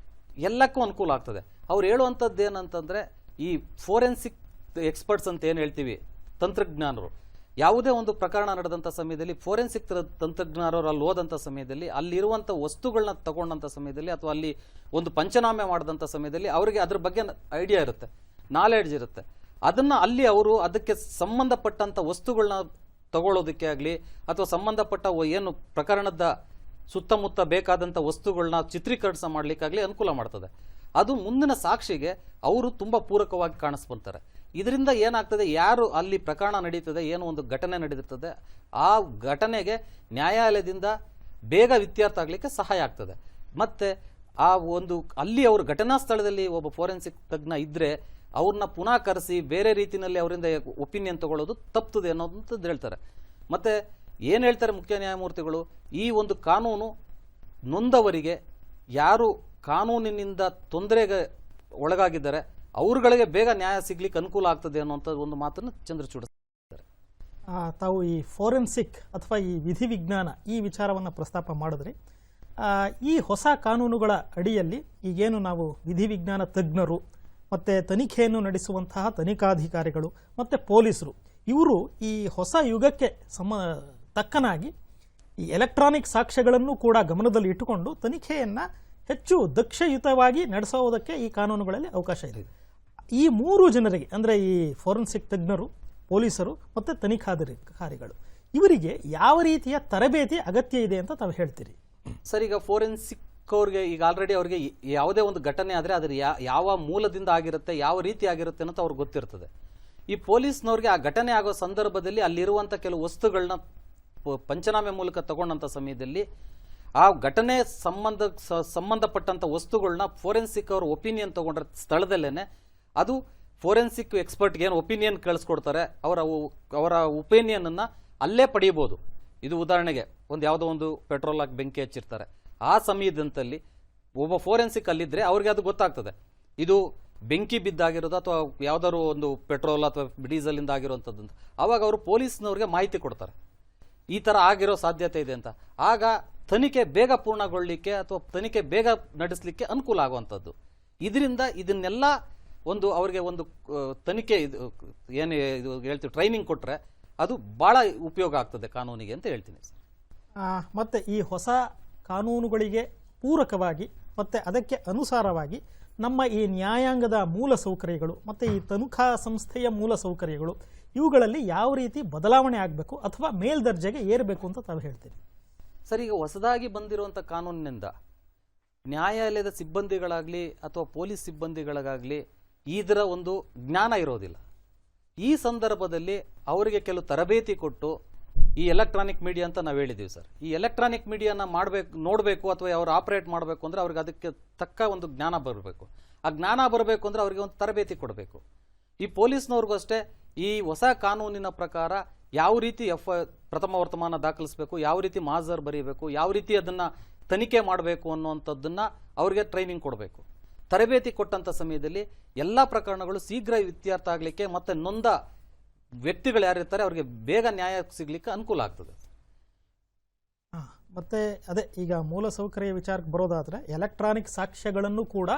ಎಲ್ಲಕ್ಕೂ ಅನುಕೂಲ ಆಗ್ತದೆ. ಅವ್ರು ಹೇಳುವಂಥದ್ದು ಏನಂತಂದರೆ, ಈ ಫೋರೆನ್ಸಿಕ್ ಎಕ್ಸ್ಪರ್ಟ್ಸ್ ಅಂತ ಏನು ಹೇಳ್ತೀವಿ, ತಂತ್ರಜ್ಞಾನರು, ಯಾವುದೇ ಒಂದು ಪ್ರಕರಣ ನಡೆದಂಥ ಸಮಯದಲ್ಲಿ ಫೋರೆನ್ಸಿಕ್ ತಂತ್ರಜ್ಞಾನರು ಅಲ್ಲಿ ಹೋದಂಥ ಸಮಯದಲ್ಲಿ ಅಲ್ಲಿರುವಂಥ ವಸ್ತುಗಳನ್ನ ತಗೊಂಡಂಥ ಸಮಯದಲ್ಲಿ ಅಥವಾ ಅಲ್ಲಿ ಒಂದು ಪಂಚನಾಮೆ ಮಾಡಿದಂಥ ಸಮಯದಲ್ಲಿ ಅವರಿಗೆ ಅದ್ರ ಬಗ್ಗೆ ಐಡಿಯಾ ಇರುತ್ತೆ, ನಾಲೆಡ್ಜ್ ಇರುತ್ತೆ. ಅದನ್ನು ಅಲ್ಲಿ ಅವರು ಅದಕ್ಕೆ ಸಂಬಂಧಪಟ್ಟಂಥ ವಸ್ತುಗಳನ್ನ ತಗೊಳ್ಳೋದಕ್ಕೆ ಆಗಲಿ ಅಥವಾ ಸಂಬಂಧಪಟ್ಟ ಏನು ಪ್ರಕರಣದ ಸುತ್ತಮುತ್ತ ಬೇಕಾದಂಥ ವಸ್ತುಗಳನ್ನ ಚಿತ್ರೀಕರಣ ಮಾಡಲಿಕ್ಕಾಗಲಿ ಅನುಕೂಲ ಮಾಡ್ತದೆ. ಅದು ಮುಂದಿನ ಸಾಕ್ಷಿಗೆ ಅವರು ತುಂಬ ಪೂರಕವಾಗಿ ಕಾಣಿಸ್ಕೊಂತಾರೆ. ಇದರಿಂದ ಏನಾಗ್ತದೆ, ಯಾರು ಅಲ್ಲಿ ಪ್ರಕರಣ ನಡೀತದೆ, ಏನು ಒಂದು ಘಟನೆ ನಡೀತಿರ್ತದೆ, ಆ ಘಟನೆಗೆ ನ್ಯಾಯಾಲಯದಿಂದ ಬೇಗ ಇತ್ಯರ್ಥ ಆಗಲಿಕ್ಕೆ ಸಹಾಯ ಆಗ್ತದೆ. ಮತ್ತು ಆ ಒಂದು ಅಲ್ಲಿ ಅವರು ಘಟನಾ ಸ್ಥಳದಲ್ಲಿ ಒಬ್ಬ ಫೋರೆನ್ಸಿಕ್ ತಜ್ಞ ಇದ್ದರೆ ಅವ್ರನ್ನ ಪುನಃ ಕರೆಸಿ ಬೇರೆ ರೀತಿಯಲ್ಲಿ ಅವರಿಂದ ಒಪಿನಿಯನ್ ತಗೊಳ್ಳೋದು ತಪ್ಪುತ್ತದೆ ಅನ್ನೋದಂಥದ್ದು ಹೇಳ್ತಾರೆ. ಮತ್ತು ಏನು ಹೇಳ್ತಾರೆ ಮುಖ್ಯ ನ್ಯಾಯಮೂರ್ತಿಗಳು, ಈ ಒಂದು ಕಾನೂನು ನೊಂದವರಿಗೆ, ಯಾರು ಕಾನೂನಿನಿಂದ ತೊಂದರೆಗೆ ಒಳಗಾಗಿದ್ದಾರೆ ಅವ್ರುಗಳಿಗೆ ಬೇಗ ನ್ಯಾಯ ಸಿಗ್ಲಿಕ್ಕೆ ಅನುಕೂಲ ಆಗ್ತದೆ ಅನ್ನೋಂಥ ಒಂದು ಮಾತನ್ನು ಚಂದ್ರಚೂಡ್ ತಾವು ಈ ಫೋರೆನ್ಸಿಕ್ ಅಥವಾ ಈ ವಿಧಿವಿಜ್ಞಾನ ಈ ವಿಚಾರವನ್ನು ಪ್ರಸ್ತಾಪ ಮಾಡಿದ್ರಿ. ಈ ಹೊಸ ಕಾನೂನುಗಳ ಅಡಿಯಲ್ಲಿ ಈಗೇನು ನಾವು ವಿಧಿವಿಜ್ಞಾನ ತಜ್ಞರು ಮತ್ತು ತನಿಖೆಯನ್ನು ನಡೆಸುವಂತಹ ತನಿಖಾಧಿಕಾರಿಗಳು ಮತ್ತು ಪೊಲೀಸರು, ಇವರು ಈ ಹೊಸ ಯುಗಕ್ಕೆ ತಕ್ಕನಾಗಿ ಈ ಎಲೆಕ್ಟ್ರಾನಿಕ್ ಸಾಕ್ಷ್ಯಗಳನ್ನು ಕೂಡ ಗಮನದಲ್ಲಿ ಇಟ್ಟುಕೊಂಡು ತನಿಖೆಯನ್ನು ಹೆಚ್ಚು ದಕ್ಷಯುತವಾಗಿ ನಡೆಸೋದಕ್ಕೆ ಈ ಕಾನೂನುಗಳಲ್ಲಿ ಅವಕಾಶ ಇದೆ. ಈ ಮೂರು ಜನರಿಗೆ, ಅಂದರೆ ಈ ಫೋರೆನ್ಸಿಕ್ ತಜ್ಞರು, ಪೊಲೀಸರು ಮತ್ತು ತನಿಖಾಧಿಕಾರಿಗಳು, ಇವರಿಗೆ ಯಾವ ರೀತಿಯ ತರಬೇತಿ ಅಗತ್ಯ ಇದೆ ಅಂತ ತಾವು ಹೇಳ್ತೀರಿ? ಸರ್, ಈಗ ಫೋರೆನ್ಸಿಕ್ ಅವ್ರಿಗೆ ಈಗ ಆಲ್ರೆಡಿ ಅವ್ರಿಗೆ ಯಾವುದೇ ಒಂದು ಘಟನೆ ಆದರೆ ಅದರ ಯಾವ ಮೂಲದಿಂದ ಆಗಿರುತ್ತೆ, ಯಾವ ರೀತಿ ಆಗಿರುತ್ತೆ ಅಂತ ಅವ್ರಿಗೆ ಗೊತ್ತಿರ್ತದೆ. ಈ ಪೊಲೀಸ್ನವ್ರಿಗೆ ಆ ಘಟನೆ ಆಗೋ ಸಂದರ್ಭದಲ್ಲಿ ಅಲ್ಲಿರುವಂಥ ಕೆಲವು ವಸ್ತುಗಳನ್ನ ಪಂಚನಾಮೆ ಮೂಲಕ ತಗೊಂಡಂಥ ಸಮಯದಲ್ಲಿ ಆ ಘಟನೆ ಸಂಬಂಧಪಟ್ಟಂಥ ವಸ್ತುಗಳನ್ನ ಫೋರೆನ್ಸಿಕ್ ಅವ್ರ ಒಪಿನಿಯನ್ ತಗೊಂಡ್ರ ಸ್ಥಳದಲ್ಲೇ ಅದು ಫೋರೆನ್ಸಿಕ್ ಎಕ್ಸ್ಪರ್ಟ್ಗೆ ಏನು ಒಪಿನಿಯನ್ ಕಳಿಸ್ಕೊಡ್ತಾರೆ, ಅವರ ಒಪಿನಿಯನನ್ನು ಅಲ್ಲೇ ಪಡೆಯಬಹುದು. ಇದು ಉದಾಹರಣೆಗೆ ಯಾವುದೋ ಒಂದು ಪೆಟ್ರೋಲ್ ಹಾಕಿ ಬೆಂಕಿ ಹಚ್ಚಿರ್ತಾರೆ, ಆ ಸಮಯದಂತಲ್ಲಿ ಒಬ್ಬ ಫೋರೆನ್ಸಿಕ್ ಅಲ್ಲಿದ್ದರೆ ಅವ್ರಿಗೆ ಅದು ಗೊತ್ತಾಗ್ತದೆ, ಇದು ಬೆಂಕಿ ಬಿದ್ದಾಗಿರೋದು ಅಥವಾ ಯಾವುದಾದ್ರು ಒಂದು ಪೆಟ್ರೋಲ್ ಅಥವಾ ಡೀಸೆಲಿಂದ ಆಗಿರೋಂಥದ್ದು ಅಂತ. ಆವಾಗ ಅವರು ಪೊಲೀಸ್ನವ್ರಿಗೆ ಮಾಹಿತಿ ಕೊಡ್ತಾರೆ, ಈ ಥರ ಆಗಿರೋ ಸಾಧ್ಯತೆ ಇದೆ ಅಂತ. ಆಗ ತನಿಖೆ ಬೇಗ ಪೂರ್ಣಗೊಳ್ಳಲಿಕ್ಕೆ ಅಥವಾ ತನಿಖೆ ಬೇಗ ನಡೆಸಲಿಕ್ಕೆ ಅನುಕೂಲ ಆಗುವಂಥದ್ದು. ಇದರಿಂದ ಇದನ್ನೆಲ್ಲ ಒಂದು ಅವರಿಗೆ ಒಂದು ತನಿಖೆ ಇದು ಏನು ಇದು ಹೇಳ್ತೀವಿ ಟ್ರೈನಿಂಗ್ ಕೊಟ್ಟರೆ ಅದು ಭಾಳ ಉಪಯೋಗ ಆಗ್ತದೆ ಕಾನೂನಿಗೆ ಅಂತ ಹೇಳ್ತೀನಿ ಸರ್. ಮತ್ತು ಈ ಹೊಸ ಕಾನೂನುಗಳಿಗೆ ಪೂರಕವಾಗಿ ಮತ್ತು ಅದಕ್ಕೆ ಅನುಸಾರವಾಗಿ ನಮ್ಮ ಈ ನ್ಯಾಯಾಂಗದ ಮೂಲ ಸೌಕರ್ಯಗಳು ಮತ್ತು ಈ ತನಿಖಾ ಸಂಸ್ಥೆಯ ಮೂಲ ಸೌಕರ್ಯಗಳು ಇವುಗಳಲ್ಲಿ ಯಾವ ರೀತಿ ಬದಲಾವಣೆ ಆಗಬೇಕು ಅಥವಾ ಮೇಲ್ದರ್ಜೆಗೆ ಏರಬೇಕು ಅಂತ ತಾವು ಹೇಳ್ತೀರಿ? ಸರ್, ಈಗ ಹೊಸದಾಗಿ ಬಂದಿರುವಂಥ ಕಾನೂನಿನಿಂದ ನ್ಯಾಯಾಲಯದ ಸಿಬ್ಬಂದಿಗಳಾಗಲಿ ಅಥವಾ ಪೊಲೀಸ್ ಸಿಬ್ಬಂದಿಗಳಿಗಾಗಲಿ ಇದರ ಒಂದು ಜ್ಞಾನ ಇರೋದಿಲ್ಲ. ಈ ಸಂದರ್ಭದಲ್ಲಿ ಅವರಿಗೆ ಕೆಲವು ತರಬೇತಿ ಕೊಟ್ಟು ಈ ಎಲೆಕ್ಟ್ರಾನಿಕ್ ಮೀಡಿಯಾ ಅಂತ ನಾವು ಹೇಳಿದ್ದೀವಿ ಸರ್, ಈ ಎಲೆಕ್ಟ್ರಾನಿಕ್ ಮೀಡಿಯಾನ ನೋಡಬೇಕು ಅಥವಾ ಅವ್ರು ಆಪರೇಟ್ ಮಾಡಬೇಕು ಅಂದರೆ ಅವ್ರಿಗೆ ಅದಕ್ಕೆ ತಕ್ಕ ಒಂದು ಜ್ಞಾನ ಬರಬೇಕು. ಆ ಜ್ಞಾನ ಬರಬೇಕು ಅಂದರೆ ಅವರಿಗೆ ಒಂದು ತರಬೇತಿ ಕೊಡಬೇಕು. ಈ ಪೊಲೀಸ್ನವ್ರಿಗೂ ಅಷ್ಟೇ ಈ ಹೊಸ ಕಾನೂನಿನ ಪ್ರಕಾರ ಯಾವ ರೀತಿ ಪ್ರಥಮ ವರ್ತಮಾನ ದಾಖಲಿಸಬೇಕು, ಯಾವ ರೀತಿ ಮಾಜರ್ ಬರೀಬೇಕು, ಯಾವ ರೀತಿ ಅದನ್ನು ತನಿಖೆ ಮಾಡಬೇಕು ಅನ್ನುವಂಥದ್ದನ್ನು ಅವರಿಗೆ ಟ್ರೈನಿಂಗ್ ಕೊಡಬೇಕು. ತರಬೇತಿ ಕೊಟ್ಟಂಥ ಸಮಯದಲ್ಲಿ ಎಲ್ಲ ಪ್ರಕರಣಗಳು ಶೀಘ್ರ ಇತ್ಯರ್ಥ ಆಗಲಿಕ್ಕೆ ಮತ್ತು ನೊಂದ ವ್ಯಕ್ತಿಗಳು ಯಾರಿರ್ತಾರೆ ಅವರಿಗೆ ಬೇಗ ನ್ಯಾಯ ಸಿಗಲಿಕ್ಕೆ ಅನುಕೂಲ ಆಗ್ತದೆ. ಮತ್ತು ಅದೇ ಈಗ ಮೂಲ ಸೌಕರ್ಯ ವಿಚಾರಕ್ಕೆ ಬರೋದಾದರೆ ಎಲೆಕ್ಟ್ರಾನಿಕ್ ಸಾಕ್ಷ್ಯಗಳನ್ನು ಕೂಡ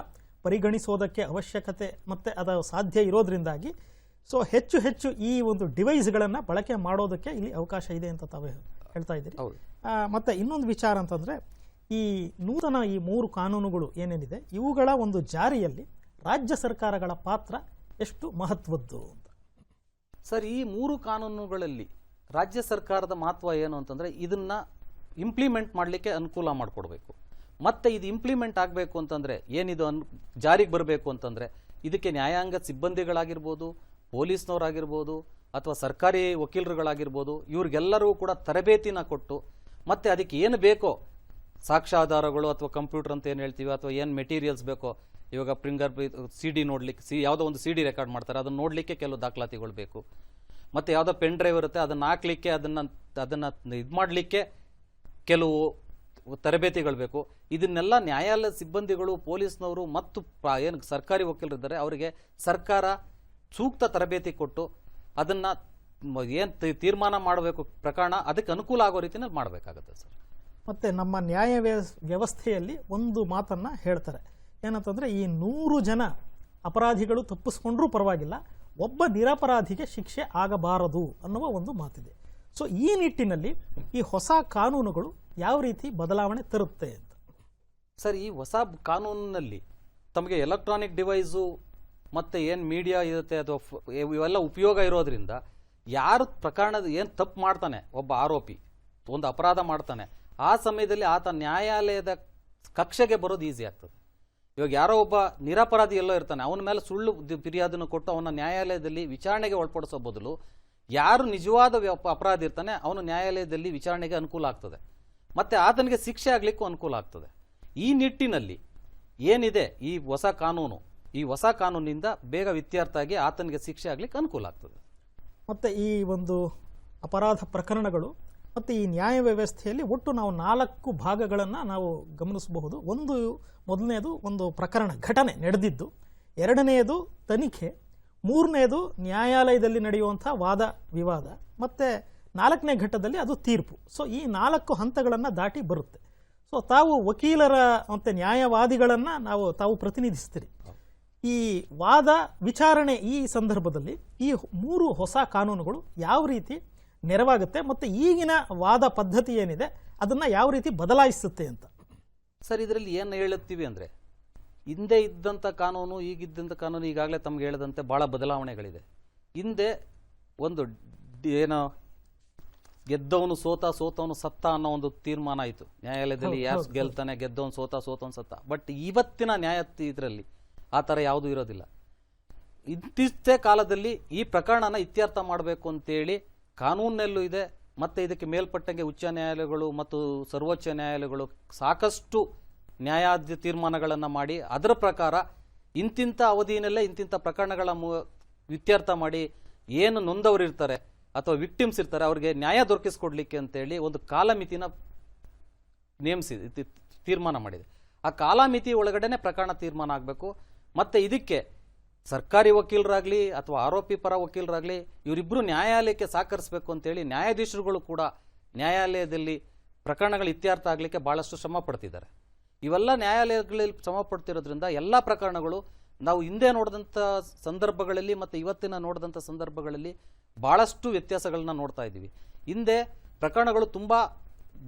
ಪರಿಗಣಿಸೋದಕ್ಕೆ ಅವಶ್ಯಕತೆ ಮತ್ತು ಅದು ಸಾಧ್ಯ ಇರೋದ್ರಿಂದಾಗಿ ಹೆಚ್ಚು ಹೆಚ್ಚು ಈ ಒಂದು ಡಿವೈಸ್ಗಳನ್ನು ಬಳಕೆ ಮಾಡೋದಕ್ಕೆ ಇಲ್ಲಿ ಅವಕಾಶ ಇದೆ ಅಂತ ತಾವೇ ಹೇಳ್ತಾ ಇದ್ದೀರಿ. ಮತ್ತು ಇನ್ನೊಂದು ವಿಚಾರ ಅಂತಂದರೆ ಈ ನೂತನ ಈ 3 ಕಾನೂನುಗಳು ಏನೇನಿದೆ ಇವುಗಳ ಒಂದು ಜಾರಿಯಲ್ಲಿ ರಾಜ್ಯ ಸರ್ಕಾರಗಳ ಪಾತ್ರ ಎಷ್ಟು ಮಹತ್ವದ್ದು ಅಂತ? ಸರ್, ಈ 3 ಕಾನೂನುಗಳಲ್ಲಿ ರಾಜ್ಯ ಸರ್ಕಾರದ ಮಹತ್ವ ಏನು ಅಂತಂದರೆ ಇದನ್ನು ಇಂಪ್ಲಿಮೆಂಟ್ ಮಾಡಲಿಕ್ಕೆ ಅನುಕೂಲ ಮಾಡಿಕೊಡ್ಬೇಕು. ಮತ್ತು ಇದು ಇಂಪ್ಲಿಮೆಂಟ್ ಆಗಬೇಕು ಅಂತಂದರೆ ಏನಿದು ಜಾರಿಗೆ ಬರಬೇಕು ಅಂತಂದರೆ ಇದಕ್ಕೆ ನ್ಯಾಯಾಂಗ ಸಿಬ್ಬಂದಿಗಳಾಗಿರ್ಬೋದು, ಪೊಲೀಸ್ನವರಾಗಿರ್ಬೋದು ಅಥವಾ ಸರ್ಕಾರಿ ವಕೀಲರುಗಳಾಗಿರ್ಬೋದು, ಇವ್ರಿಗೆಲ್ಲರಿಗೂ ಕೂಡ ತರಬೇತಿನ ಕೊಟ್ಟು ಮತ್ತು ಅದಕ್ಕೆ ಏನು ಬೇಕೋ ಸಾಕ್ಷ್ಯಾಧಾರಗಳು ಅಥವಾ ಕಂಪ್ಯೂಟರ್ ಅಂತ ಏನು ಹೇಳ್ತೀವಿ ಅಥವಾ ಏನು ಮೆಟೀರಿಯಲ್ಸ್ ಬೇಕೋ, ಇವಾಗ ಫಿಂಗರ್ CD ನೋಡಲಿಕ್ಕೆ ಯಾವುದೋ ಒಂದು CD ರೆಕಾರ್ಡ್ ಮಾಡ್ತಾರೆ, ಅದನ್ನು ನೋಡಲಿಕ್ಕೆ ಕೆಲವು ದಾಖಲಾತಿಗಳು ಬೇಕು. ಮತ್ತು ಯಾವುದೋ ಪೆನ್ ಡ್ರೈವ್ ಇರುತ್ತೆ ಅದನ್ನು ಹಾಕ್ಲಿಕ್ಕೆ ಅದನ್ನು ಇದು ಮಾಡಲಿಕ್ಕೆ ಕೆಲವು ತರಬೇತಿಗಳು ಬೇಕು. ಇದನ್ನೆಲ್ಲ ನ್ಯಾಯಾಲಯ ಸಿಬ್ಬಂದಿಗಳು, ಪೊಲೀಸ್ನವರು ಮತ್ತು ಏನು ಸರ್ಕಾರಿ ವಕೀಲರಿದ್ದಾರೆ ಅವರಿಗೆ ಸರ್ಕಾರ ಸೂಕ್ತ ತರಬೇತಿ ಕೊಟ್ಟು ಅದನ್ನು ಏನು ತೀರ್ಮಾನ ಮಾಡಬೇಕು ಪ್ರಕರಣ ಅದಕ್ಕೆ ಅನುಕೂಲ ಆಗೋ ರೀತಿಯಲ್ಲಿ ಮಾಡಬೇಕಾಗುತ್ತೆ ಸರ್. ಮತ್ತು ನಮ್ಮ ನ್ಯಾಯ ವ್ಯವಸ್ಥೆಯಲ್ಲಿ ಒಂದು ಮಾತನ್ನು ಹೇಳ್ತಾರೆ, ಏನಂತಂದರೆ ಈ 100 ಜನ ಅಪರಾಧಿಗಳು ತಪ್ಪಿಸ್ಕೊಂಡ್ರೂ ಪರವಾಗಿಲ್ಲ, ಒಬ್ಬ ನಿರಪರಾಧಿಗೆ ಶಿಕ್ಷೆ ಆಗಬಾರದು ಅನ್ನುವ ಒಂದು ಮಾತಿದೆ. ಈ ನಿಟ್ಟಿನಲ್ಲಿ ಈ ಹೊಸ ಕಾನೂನುಗಳು ಯಾವ ರೀತಿ ಬದಲಾವಣೆ ತರುತ್ತೆ ಅಂತ? ಸರ್, ಈ ಹೊಸ ಕಾನೂನಿನಲ್ಲಿ ತಮಗೆ ಎಲೆಕ್ಟ್ರಾನಿಕ್ ಡಿವೈಸು ಮತ್ತು ಏನು ಮೀಡಿಯಾ ಇರುತ್ತೆ ಅಥವಾ ಇವೆಲ್ಲ ಉಪಯೋಗ ಇರೋದ್ರಿಂದ ಯಾರು ಪ್ರಕರಣದ ಏನು ತಪ್ಪು ಮಾಡ್ತಾನೆ, ಒಬ್ಬ ಆರೋಪಿ ಒಂದು ಅಪರಾಧ ಮಾಡ್ತಾನೆ, ಆ ಸಮಯದಲ್ಲಿ ಆತ ನ್ಯಾಯಾಲಯದ ಕಕ್ಷೆಗೆ ಬರೋದು ಈಸಿ ಆಗ್ತದೆ. ಇವಾಗ ಯಾರೋ ಒಬ್ಬ ನಿರಪರಾಧಿ ಎಲ್ಲೋ ಇರ್ತಾನೆ, ಅವನ ಮೇಲೆ ಸುಳ್ಳು ಫಿರ್ಯಾದನ್ನು ಕೊಟ್ಟು ಅವನ ನ್ಯಾಯಾಲಯದಲ್ಲಿ ವಿಚಾರಣೆಗೆ ಒಳಪಡಿಸೋ ಬದಲು ಯಾರು ನಿಜವಾದ ಅಪರಾಧಿ ಇರ್ತಾನೆ ಅವನು ನ್ಯಾಯಾಲಯದಲ್ಲಿ ವಿಚಾರಣೆಗೆ ಅನುಕೂಲ ಆಗ್ತದೆ ಮತ್ತು ಆತನಿಗೆ ಶಿಕ್ಷೆ ಆಗಲಿಕ್ಕೂ ಅನುಕೂಲ ಆಗ್ತದೆ. ಈ ನಿಟ್ಟಿನಲ್ಲಿ ಏನಿದೆ ಈ ಹೊಸ ಕಾನೂನಿಂದ ಬೇಗ ಇತ್ಯರ್ಥ ಆಗಿ ಆತನಿಗೆ ಶಿಕ್ಷೆ ಆಗಲಿಕ್ಕೆ ಅನುಕೂಲ ಆಗ್ತದೆ. ಮತ್ತು ಈ ಒಂದು ಅಪರಾಧ ಪ್ರಕರಣಗಳು ಮತ್ತು ಈ ನ್ಯಾಯ ವ್ಯವಸ್ಥೆಯಲ್ಲಿ ಒಟ್ಟು ನಾವು 4 ಭಾಗಗಳನ್ನು ನಾವು ಗಮನಿಸಬಹುದು. ಮೊದಲನೇದು ಒಂದು ಪ್ರಕರಣ ಘಟನೆ ನಡೆದಿದ್ದು, ಎರಡನೆಯದು ತನಿಖೆ, ಮೂರನೇದು ನ್ಯಾಯಾಲಯದಲ್ಲಿ ನಡೆಯುವಂಥ ವಾದ ವಿವಾದ, ಮತ್ತು 4ನೇ ಘಟ್ಟದಲ್ಲಿ ಅದು ತೀರ್ಪು. ಈ 4 ಹಂತಗಳನ್ನು ದಾಟಿ ಬರುತ್ತೆ. ತಾವು ವಕೀಲರ ಮತ್ತು ನ್ಯಾಯವಾದಿಗಳನ್ನು ತಾವು ಪ್ರತಿನಿಧಿಸ್ತೀರಿ. ಈ ವಾದ ವಿಚಾರಣೆ ಈ ಸಂದರ್ಭದಲ್ಲಿ ಈ 3 ಹೊಸ ಕಾನೂನುಗಳು ಯಾವ ರೀತಿ ನೆರವಾಗುತ್ತೆ ಮತ್ತು ಈಗಿನ ವಾದ ಪದ್ಧತಿ ಏನಿದೆ ಅದನ್ನು ಯಾವ ರೀತಿ ಬದಲಾಯಿಸುತ್ತೆ ಅಂತ? ಸರ್, ಇದರಲ್ಲಿ ಏನು ಹೇಳುತ್ತೀವಿ ಅಂದರೆ ಹಿಂದೆ ಇದ್ದಂಥ ಕಾನೂನು ಈಗಿದ್ದಂಥ ಕಾನೂನು ಈಗಾಗಲೇ ತಮ್ಗೆ ಹೇಳಿದಂತೆ ಭಾಳ ಬದಲಾವಣೆಗಳಿದೆ. ಹಿಂದೆ ಒಂದು ಏನೋ ಗೆದ್ದವನು ಸೋತವನು ಸತ್ತ ಅನ್ನೋ ಒಂದು ತೀರ್ಮಾನ ಆಯಿತು ನ್ಯಾಯಾಲಯದಲ್ಲಿ, ಯಾರು ಗೆಲ್ತಾನೆ, ಗೆದ್ದವನು ಸೋತವನು ಸತ್ತ. ಬಟ್ ಇವತ್ತಿನ ನ್ಯಾಯ ಇದರಲ್ಲಿ ಆ ಥರ ಯಾವುದೂ ಇರೋದಿಲ್ಲ. ಇತ್ತೀಚೆ ಕಾಲದಲ್ಲಿ ಈ ಪ್ರಕರಣನ ಇತ್ಯರ್ಥ ಮಾಡಬೇಕು ಅಂತೇಳಿ ಕಾನೂನಿನಲ್ಲೂ ಇದೆ ಮತ್ತು ಇದಕ್ಕೆ ಮೇಲ್ಪಟ್ಟಂಗೆ ಉಚ್ಚ ನ್ಯಾಯಾಲಯಗಳು ಮತ್ತು ಸರ್ವೋಚ್ಚ ನ್ಯಾಯಾಲಯಗಳು ಸಾಕಷ್ಟು ನ್ಯಾಯಾಧೀಶ ತೀರ್ಮಾನಗಳನ್ನು ಮಾಡಿ ಅದರ ಪ್ರಕಾರ ಇಂತಿಂಥ ಅವಧಿಯಲ್ಲೇ ಇಂತಿಂಥ ಪ್ರಕರಣಗಳ ಇತ್ಯರ್ಥ ಮಾಡಿ ಏನು ನೊಂದವರು ಇರ್ತಾರೆ ಅಥವಾ ವಿಕ್ಟಿಮ್ಸ್ ಇರ್ತಾರೆ ಅವ್ರಿಗೆ ನ್ಯಾಯ ದೊರಕಿಸ್ಕೊಡ್ಲಿಕ್ಕೆ ಅಂತೇಳಿ ಒಂದು ಕಾಲಮಿತಿನ ತೀರ್ಮಾನ ಮಾಡಿದೆ. ಆ ಕಾಲಮಿತಿ ಒಳಗಡೆನೆ ಪ್ರಕರಣ ತೀರ್ಮಾನ ಆಗಬೇಕು. ಮತ್ತು ಇದಕ್ಕೆ ಸರ್ಕಾರಿ ವಕೀಲರಾಗಲಿ ಅಥವಾ ಆರೋಪಿ ಪರ ವಕೀಲರಾಗಲಿ ಇವರಿಬ್ಬರು ನ್ಯಾಯಾಲಯಕ್ಕೆ ಸಹಕರಿಸಬೇಕು ಅಂತೇಳಿ ನ್ಯಾಯಾಧೀಶರುಗಳು ಕೂಡ ನ್ಯಾಯಾಲಯದಲ್ಲಿ ಪ್ರಕರಣಗಳು ಇತ್ಯರ್ಥ ಆಗಲಿಕ್ಕೆ ಭಾಳಷ್ಟು ಶ್ರಮ ಪಡ್ತಿದ್ದಾರೆ. ಇವೆಲ್ಲ ನ್ಯಾಯಾಲಯಗಳಲ್ಲಿ ಶ್ರಮ ಪಡ್ತಿರೋದ್ರಿಂದ ಎಲ್ಲ ಪ್ರಕರಣಗಳು ನಾವು ಹಿಂದೆ ನೋಡಿದಂಥ ಸಂದರ್ಭಗಳಲ್ಲಿ ಮತ್ತು ಇವತ್ತಿನ ನೋಡಿದಂಥ ಸಂದರ್ಭಗಳಲ್ಲಿ ಭಾಳಷ್ಟು ವ್ಯತ್ಯಾಸಗಳನ್ನ ನೋಡ್ತಾ ಇದ್ದೀವಿ. ಹಿಂದೆ ಪ್ರಕರಣಗಳು ತುಂಬ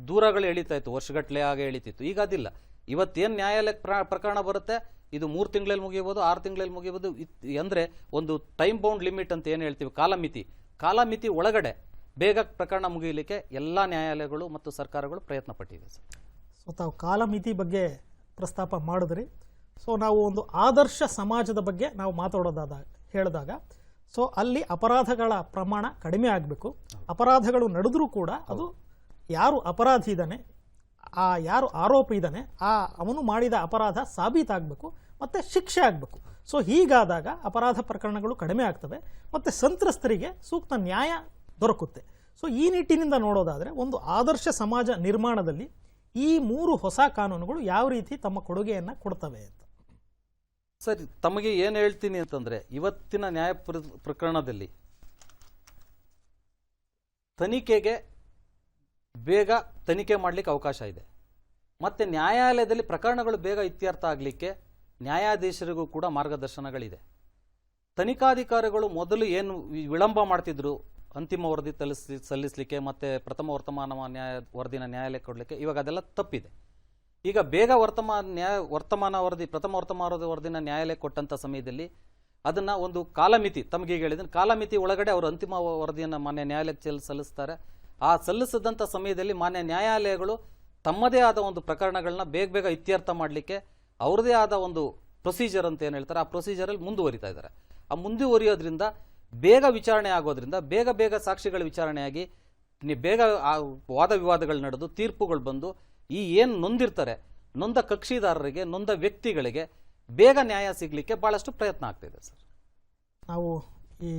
ದೂರಗಳು ಎಳೀತಾ ಇತ್ತು, ವರ್ಷಗಟ್ಟಲೆ ಆಗ ಎಳೀತಿತ್ತು. ಈಗ ಅದಿಲ್ಲ. ಇವತ್ತೇನು ನ್ಯಾಯಾಲಯಕ್ಕೆ ಪ್ರಕರಣ ಬರುತ್ತೆ, ಇದು 3 ತಿಂಗಳಲ್ಲಿ ಮುಗಿಬೋದು, 6 ತಿಂಗಳಲ್ಲಿ ಮುಗಿಬೋದು. ಅಂದರೆ ಒಂದು ಟೈಮ್ ಬೌಂಡ್ ಲಿಮಿಟ್ ಅಂತ ಏನು ಹೇಳ್ತೀವಿ, ಕಾಲಮಿತಿ ಒಳಗಡೆ ಬೇಗ ಪ್ರಕರಣ ಮುಗಿಯಲಿಕ್ಕೆ ಎಲ್ಲ ನ್ಯಾಯಾಲಯಗಳು ಮತ್ತು ಸರ್ಕಾರಗಳು ಪ್ರಯತ್ನ ಪಟ್ಟಿವೆ ಸರ್. ಸೊ ತಾವು ಕಾಲಮಿತಿ ಬಗ್ಗೆ ಪ್ರಸ್ತಾಪ ಮಾಡಿದ್ರಿ. ಸೊ ನಾವು ಒಂದು ಆದರ್ಶ ಸಮಾಜದ ಬಗ್ಗೆ ನಾವು ಹೇಳಿದಾಗ ಸೊ ಅಲ್ಲಿ ಅಪರಾಧಗಳ ಪ್ರಮಾಣ ಕಡಿಮೆ ಆಗಬೇಕು. ಅಪರಾಧಗಳು ನಡೆದರೂ ಕೂಡ ಅದು ಯಾರು ಅಪರಾಧಿ ಇದ್ದಾನೆ, ಯಾರು ಆರೋಪಿ ಇದ್ದಾನೆ, ಅವನು ಮಾಡಿದ ಅಪರಾಧ ಸಾಬೀತಾಗಬೇಕು ಮತ್ತು ಶಿಕ್ಷೆ ಆಗಬೇಕು. ಸೊ ಹೀಗಾದಾಗ ಅಪರಾಧ ಪ್ರಕರಣಗಳು ಕಡಿಮೆ ಆಗ್ತವೆ ಮತ್ತು ಸಂತ್ರಸ್ತರಿಗೆ ಸೂಕ್ತ ನ್ಯಾಯ ದೊರಕುತ್ತೆ. ಸೊ ಈ ನಿಟ್ಟಿನಿಂದ ನೋಡೋದಾದರೆ ಒಂದು ಆದರ್ಶ ಸಮಾಜ ನಿರ್ಮಾಣದಲ್ಲಿ ಈ 3 ಹೊಸ ಕಾನೂನುಗಳು ಯಾವ ರೀತಿ ತಮ್ಮ ಕೊಡುಗೆಯನ್ನು ಕೊಡ್ತವೆ ಅಂತ ಸರಿ, ತಮಗೆ ಏನು ಹೇಳ್ತೀನಿ ಅಂತಂದರೆ, ಇವತ್ತಿನ ನ್ಯಾಯ ಪ್ರಕರಣದಲ್ಲಿ ತನಿಖೆಗೆ ಬೇಗ ತನಿಖೆ ಮಾಡಲಿಕ್ಕೆ ಅವಕಾಶ ಇದೆ. ಮತ್ತು ನ್ಯಾಯಾಲಯದಲ್ಲಿ ಪ್ರಕರಣಗಳು ಬೇಗ ಇತ್ಯರ್ಥ ಆಗಲಿಕ್ಕೆ ನ್ಯಾಯಾಧೀಶರಿಗೂ ಕೂಡ ಮಾರ್ಗದರ್ಶನಗಳಿದೆ. ತನಿಖಾಧಿಕಾರಿಗಳು ಮೊದಲು ಏನು ವಿಳಂಬ ಮಾಡ್ತಿದ್ರು ಅಂತಿಮ ವರದಿ ಸಲ್ಲಿಸಲಿಕ್ಕೆ ಮತ್ತು ಪ್ರಥಮ ವರ್ತಮಾನ ವರದಿನ ನ್ಯಾಯಾಲಯಕ್ಕೆ ಕೊಡಲಿಕ್ಕೆ, ಇವಾಗ ಅದೆಲ್ಲ ತಪ್ಪಿದೆ. ಈಗ ಬೇಗ ಪ್ರಥಮ ವರ್ತಮಾನ ವರದಿನ ನ್ಯಾಯಾಲಯಕ್ಕೆ ಕೊಟ್ಟಂಥ ಸಮಯದಲ್ಲಿ ಅದನ್ನು ಒಂದು ಕಾಲಮಿತಿ, ತಮಗೆ ಈಗ ಹೇಳಿದ್ರೆ ಕಾಲಮಿತಿ ಒಳಗಡೆ ಅವರು ಅಂತಿಮ ವರದಿಯನ್ನು ಮಾನ್ಯ ನ್ಯಾಯಾಲಯಕ್ಕೆ ಸಲ್ಲಿಸ್ತಾರೆ. ಆ ಸಲ್ಲಿಸಿದಂಥ ಸಮಯದಲ್ಲಿ ಮಾನ್ಯ ನ್ಯಾಯಾಲಯಗಳು ತಮ್ಮದೇ ಆದ ಒಂದು ಪ್ರಕರಣಗಳನ್ನ ಬೇಗ ಇತ್ಯರ್ಥ ಮಾಡಲಿಕ್ಕೆ ಅವ್ರದೇ ಆದ ಒಂದು ಪ್ರೊಸೀಜರ್ ಅಂತ ಏನು ಹೇಳ್ತಾರೆ, ಆ ಪ್ರೊಸೀಜರಲ್ಲಿ ಮುಂದುವರಿತಾ ಇದ್ದಾರೆ. ಆ ಮುಂದುವರಿಯೋದ್ರಿಂದ ಬೇಗ ವಿಚಾರಣೆ ಆಗೋದ್ರಿಂದ ಬೇಗ ಸಾಕ್ಷಿಗಳ ವಿಚಾರಣೆಯಾಗಿ ಬೇಗ ವಾದ ವಿವಾದಗಳು ನಡೆದು ತೀರ್ಪುಗಳು ಬಂದು ಈ ಏನು ನೊಂದಿರ್ತಾರೆ, ನೊಂದ ಕಕ್ಷಿದಾರರಿಗೆ, ನೊಂದ ವ್ಯಕ್ತಿಗಳಿಗೆ ಬೇಗ ನ್ಯಾಯ ಸಿಗಲಿಕ್ಕೆ ಭಾಳಷ್ಟು ಪ್ರಯತ್ನ ಆಗ್ತಿದೆ ಸರ್. ನಾವು ಈ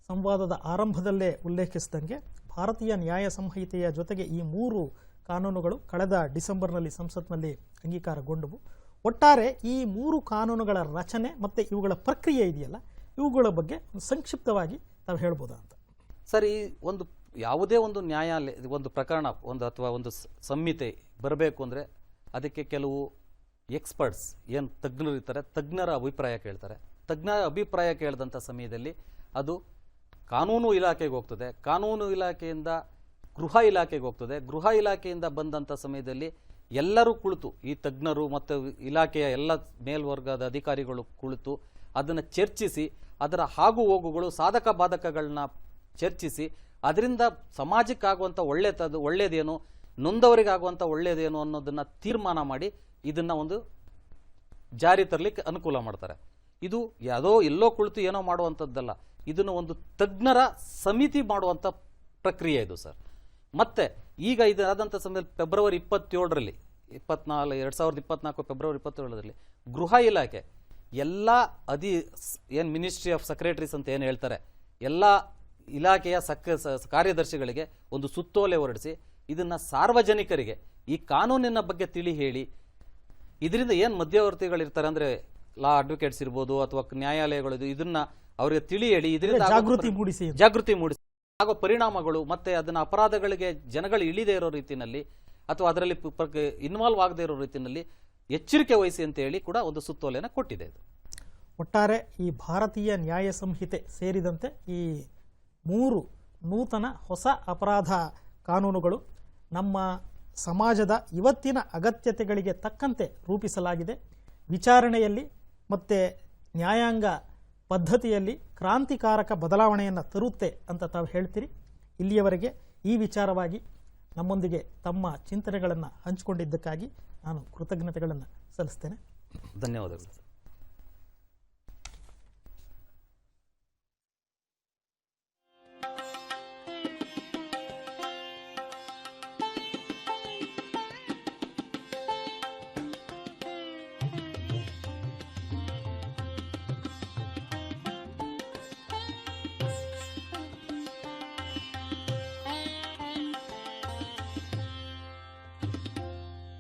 ಸಂವಾದದ ಆರಂಭದಲ್ಲೇ ಉಲ್ಲೇಖಿಸಿದಂಗೆ ಭಾರತೀಯ ನ್ಯಾಯ ಸಂಹಿತೆಯ ಜೊತೆಗೆ ಈ 3 ಕಾನೂನುಗಳು ಕಳೆದ ಡಿಸೆಂಬರ್ನಲ್ಲಿ ಸಂಸತ್ನಲ್ಲಿ ಅಂಗೀಕಾರಗೊಂಡವು. ಒಟ್ಟಾರೆ ಈ 3 ಕಾನೂನುಗಳ ರಚನೆ ಮತ್ತು ಇವುಗಳ ಪ್ರಕ್ರಿಯೆ ಇದೆಯಲ್ಲ, ಇವುಗಳ ಬಗ್ಗೆ ಸಂಕ್ಷಿಪ್ತವಾಗಿ ತಾವು ಹೇಳ್ಬೋದಾ ಅಂತ. ಸರ್, ಈ ಒಂದು ಯಾವುದೇ ಒಂದು ನ್ಯಾಯಾಲಯ ಒಂದು ಪ್ರಕರಣ ಅಥವಾ ಒಂದು ಸಂಹಿತೆ ಬರಬೇಕು ಅಂದರೆ ಅದಕ್ಕೆ ಕೆಲವು ಎಕ್ಸ್ಪರ್ಟ್ಸ್ ಏನು ತಜ್ಞರು ಇರ್ತಾರೆ, ತಜ್ಞರ ಅಭಿಪ್ರಾಯ ಕೇಳ್ತಾರೆ. ತಜ್ಞರ ಅಭಿಪ್ರಾಯ ಕೇಳಿದಂಥ ಸಮಯದಲ್ಲಿ ಅದು ಕಾನೂನು ಇಲಾಖೆಗೆ ಹೋಗ್ತದೆ, ಕಾನೂನು ಇಲಾಖೆಯಿಂದ ಗೃಹ ಇಲಾಖೆಗೆ ಹೋಗ್ತದೆ, ಗೃಹ ಇಲಾಖೆಯಿಂದ ಬಂದಂಥ ಸಮಯದಲ್ಲಿ ಎಲ್ಲರೂ ಕುಳಿತು, ಈ ತಜ್ಞರು ಮತ್ತು ಇಲಾಖೆಯ ಎಲ್ಲ ಮೇಲ್ವರ್ಗದ ಅಧಿಕಾರಿಗಳು ಕುಳಿತು ಅದನ್ನು ಚರ್ಚಿಸಿ ಅದರ ಆಗು ಹೋಗುಗಳು ಸಾಧಕ ಬಾಧಕಗಳನ್ನ ಚರ್ಚಿಸಿ ಅದರಿಂದ ಸಮಾಜಕ್ಕಾಗುವಂಥ ಒಳ್ಳೆಯದೇನು, ನೊಂದವರಿಗಾಗುವಂಥ ಒಳ್ಳೆಯದೇನು ಅನ್ನೋದನ್ನು ತೀರ್ಮಾನ ಮಾಡಿ ಇದನ್ನು ಒಂದು ಜಾರಿ ತರಲಿಕ್ಕೆ ಅನುಕೂಲ ಮಾಡ್ತಾರೆ. ಇದು ಯಾವುದೋ ಎಲ್ಲೋ ಕುಳಿತು ಏನೋ ಮಾಡುವಂಥದ್ದಲ್ಲ, ಇದನ್ನು ಒಂದು ತಜ್ಞರ ಸಮಿತಿ ಮಾಡುವಂಥ ಪ್ರಕ್ರಿಯೆ ಇದು ಸರ್. ಮತ್ತೆ ಈಗ ಇದಾದಂಥ ಸಮಯದಲ್ಲಿ ಫೆಬ್ರವರಿ 27ರಲ್ಲಿ 2024 ಫೆಬ್ರವರಿ 27ರಲ್ಲಿ ಗೃಹ ಇಲಾಖೆ ಎಲ್ಲ ಏನು ಮಿನಿಸ್ಟ್ರಿ ಆಫ್ ಸೆಕ್ರೆಟರೀಸ್ ಅಂತ ಏನು ಹೇಳ್ತಾರೆ, ಎಲ್ಲ ಇಲಾಖೆಯ ಕಾರ್ಯದರ್ಶಿಗಳಿಗೆ ಒಂದು ಸುತ್ತೋಲೆ ಹೊರಡಿಸಿ ಇದನ್ನು ಸಾರ್ವಜನಿಕರಿಗೆ ಈ ಕಾನೂನಿನ ಬಗ್ಗೆ ತಿಳಿ ಹೇಳಿ, ಇದರಿಂದ ಏನು ಮಧ್ಯವರ್ತಿಗಳಿರ್ತಾರೆ ಅಂದರೆ ಲಾ ಅಡ್ವೊಕೇಟ್ಸ್ ಇರ್ಬೋದು ಅಥವಾ ನ್ಯಾಯಾಲಯಗಳು, ಇದನ್ನ ಅವರಿಗೆ ತಿಳಿ ಹೇಳಿ ಇದರಿಂದ ಜಾಗೃತಿ ಮೂಡಿಸಿ ಆಗೋ ಪರಿಣಾಮಗಳು ಮತ್ತೆ ಅದನ್ನ ಅಪರಾಧಗಳಿಗೆ ಜನಗಳು ಇಳಿದೇ ಇರೋ ರೀತಿಯಲ್ಲಿ ಅಥವಾ ಅದರಲ್ಲಿ ಇನ್ವಾಲ್ವ್ ಆಗದೇ ಇರೋ ರೀತಿಯಲ್ಲಿ ಎಚ್ಚರಿಕೆ ವಹಿಸಿ ಅಂತ ಹೇಳಿ ಕೂಡ ಒಂದು ಸುತ್ತೋಲೆಯನ್ನು ಕೊಟ್ಟಿದೆ. ಇದು ಒಟ್ಟಾರೆ ಈ ಭಾರತೀಯ ನ್ಯಾಯ ಸಂಹಿತೆ ಸೇರಿದಂತೆ ಈ 3 ನೂತನ ಹೊಸ ಅಪರಾಧ ಕಾನೂನುಗಳು ನಮ್ಮ ಸಮಾಜದ ಇವತ್ತಿನ ಅಗತ್ಯತೆಗಳಿಗೆ ತಕ್ಕಂತೆ ರೂಪಿಸಲಾಗಿದೆ. ವಿಚಾರಣೆಯಲ್ಲಿ ಮತ್ತು ನ್ಯಾಯಾಂಗ ಪದ್ಧತಿಯಲ್ಲಿ ಕ್ರಾಂತಿಕಾರಕ ಬದಲಾವಣೆಯನ್ನು ತರುತ್ತೆ ಅಂತ ತಾವು ಹೇಳ್ತೀರಿ. ಇಲ್ಲಿಯವರೆಗೆ ಈ ವಿಚಾರವಾಗಿ ನಮ್ಮೊಂದಿಗೆ ತಮ್ಮ ಚಿಂತನೆಗಳನ್ನು ಹಂಚಿಕೊಂಡಿದ್ದಕ್ಕಾಗಿ ನಾನು ಕೃತಜ್ಞತೆಗಳನ್ನು ಸಲ್ಲಿಸ್ತೇನೆ. ಧನ್ಯವಾದಗಳು.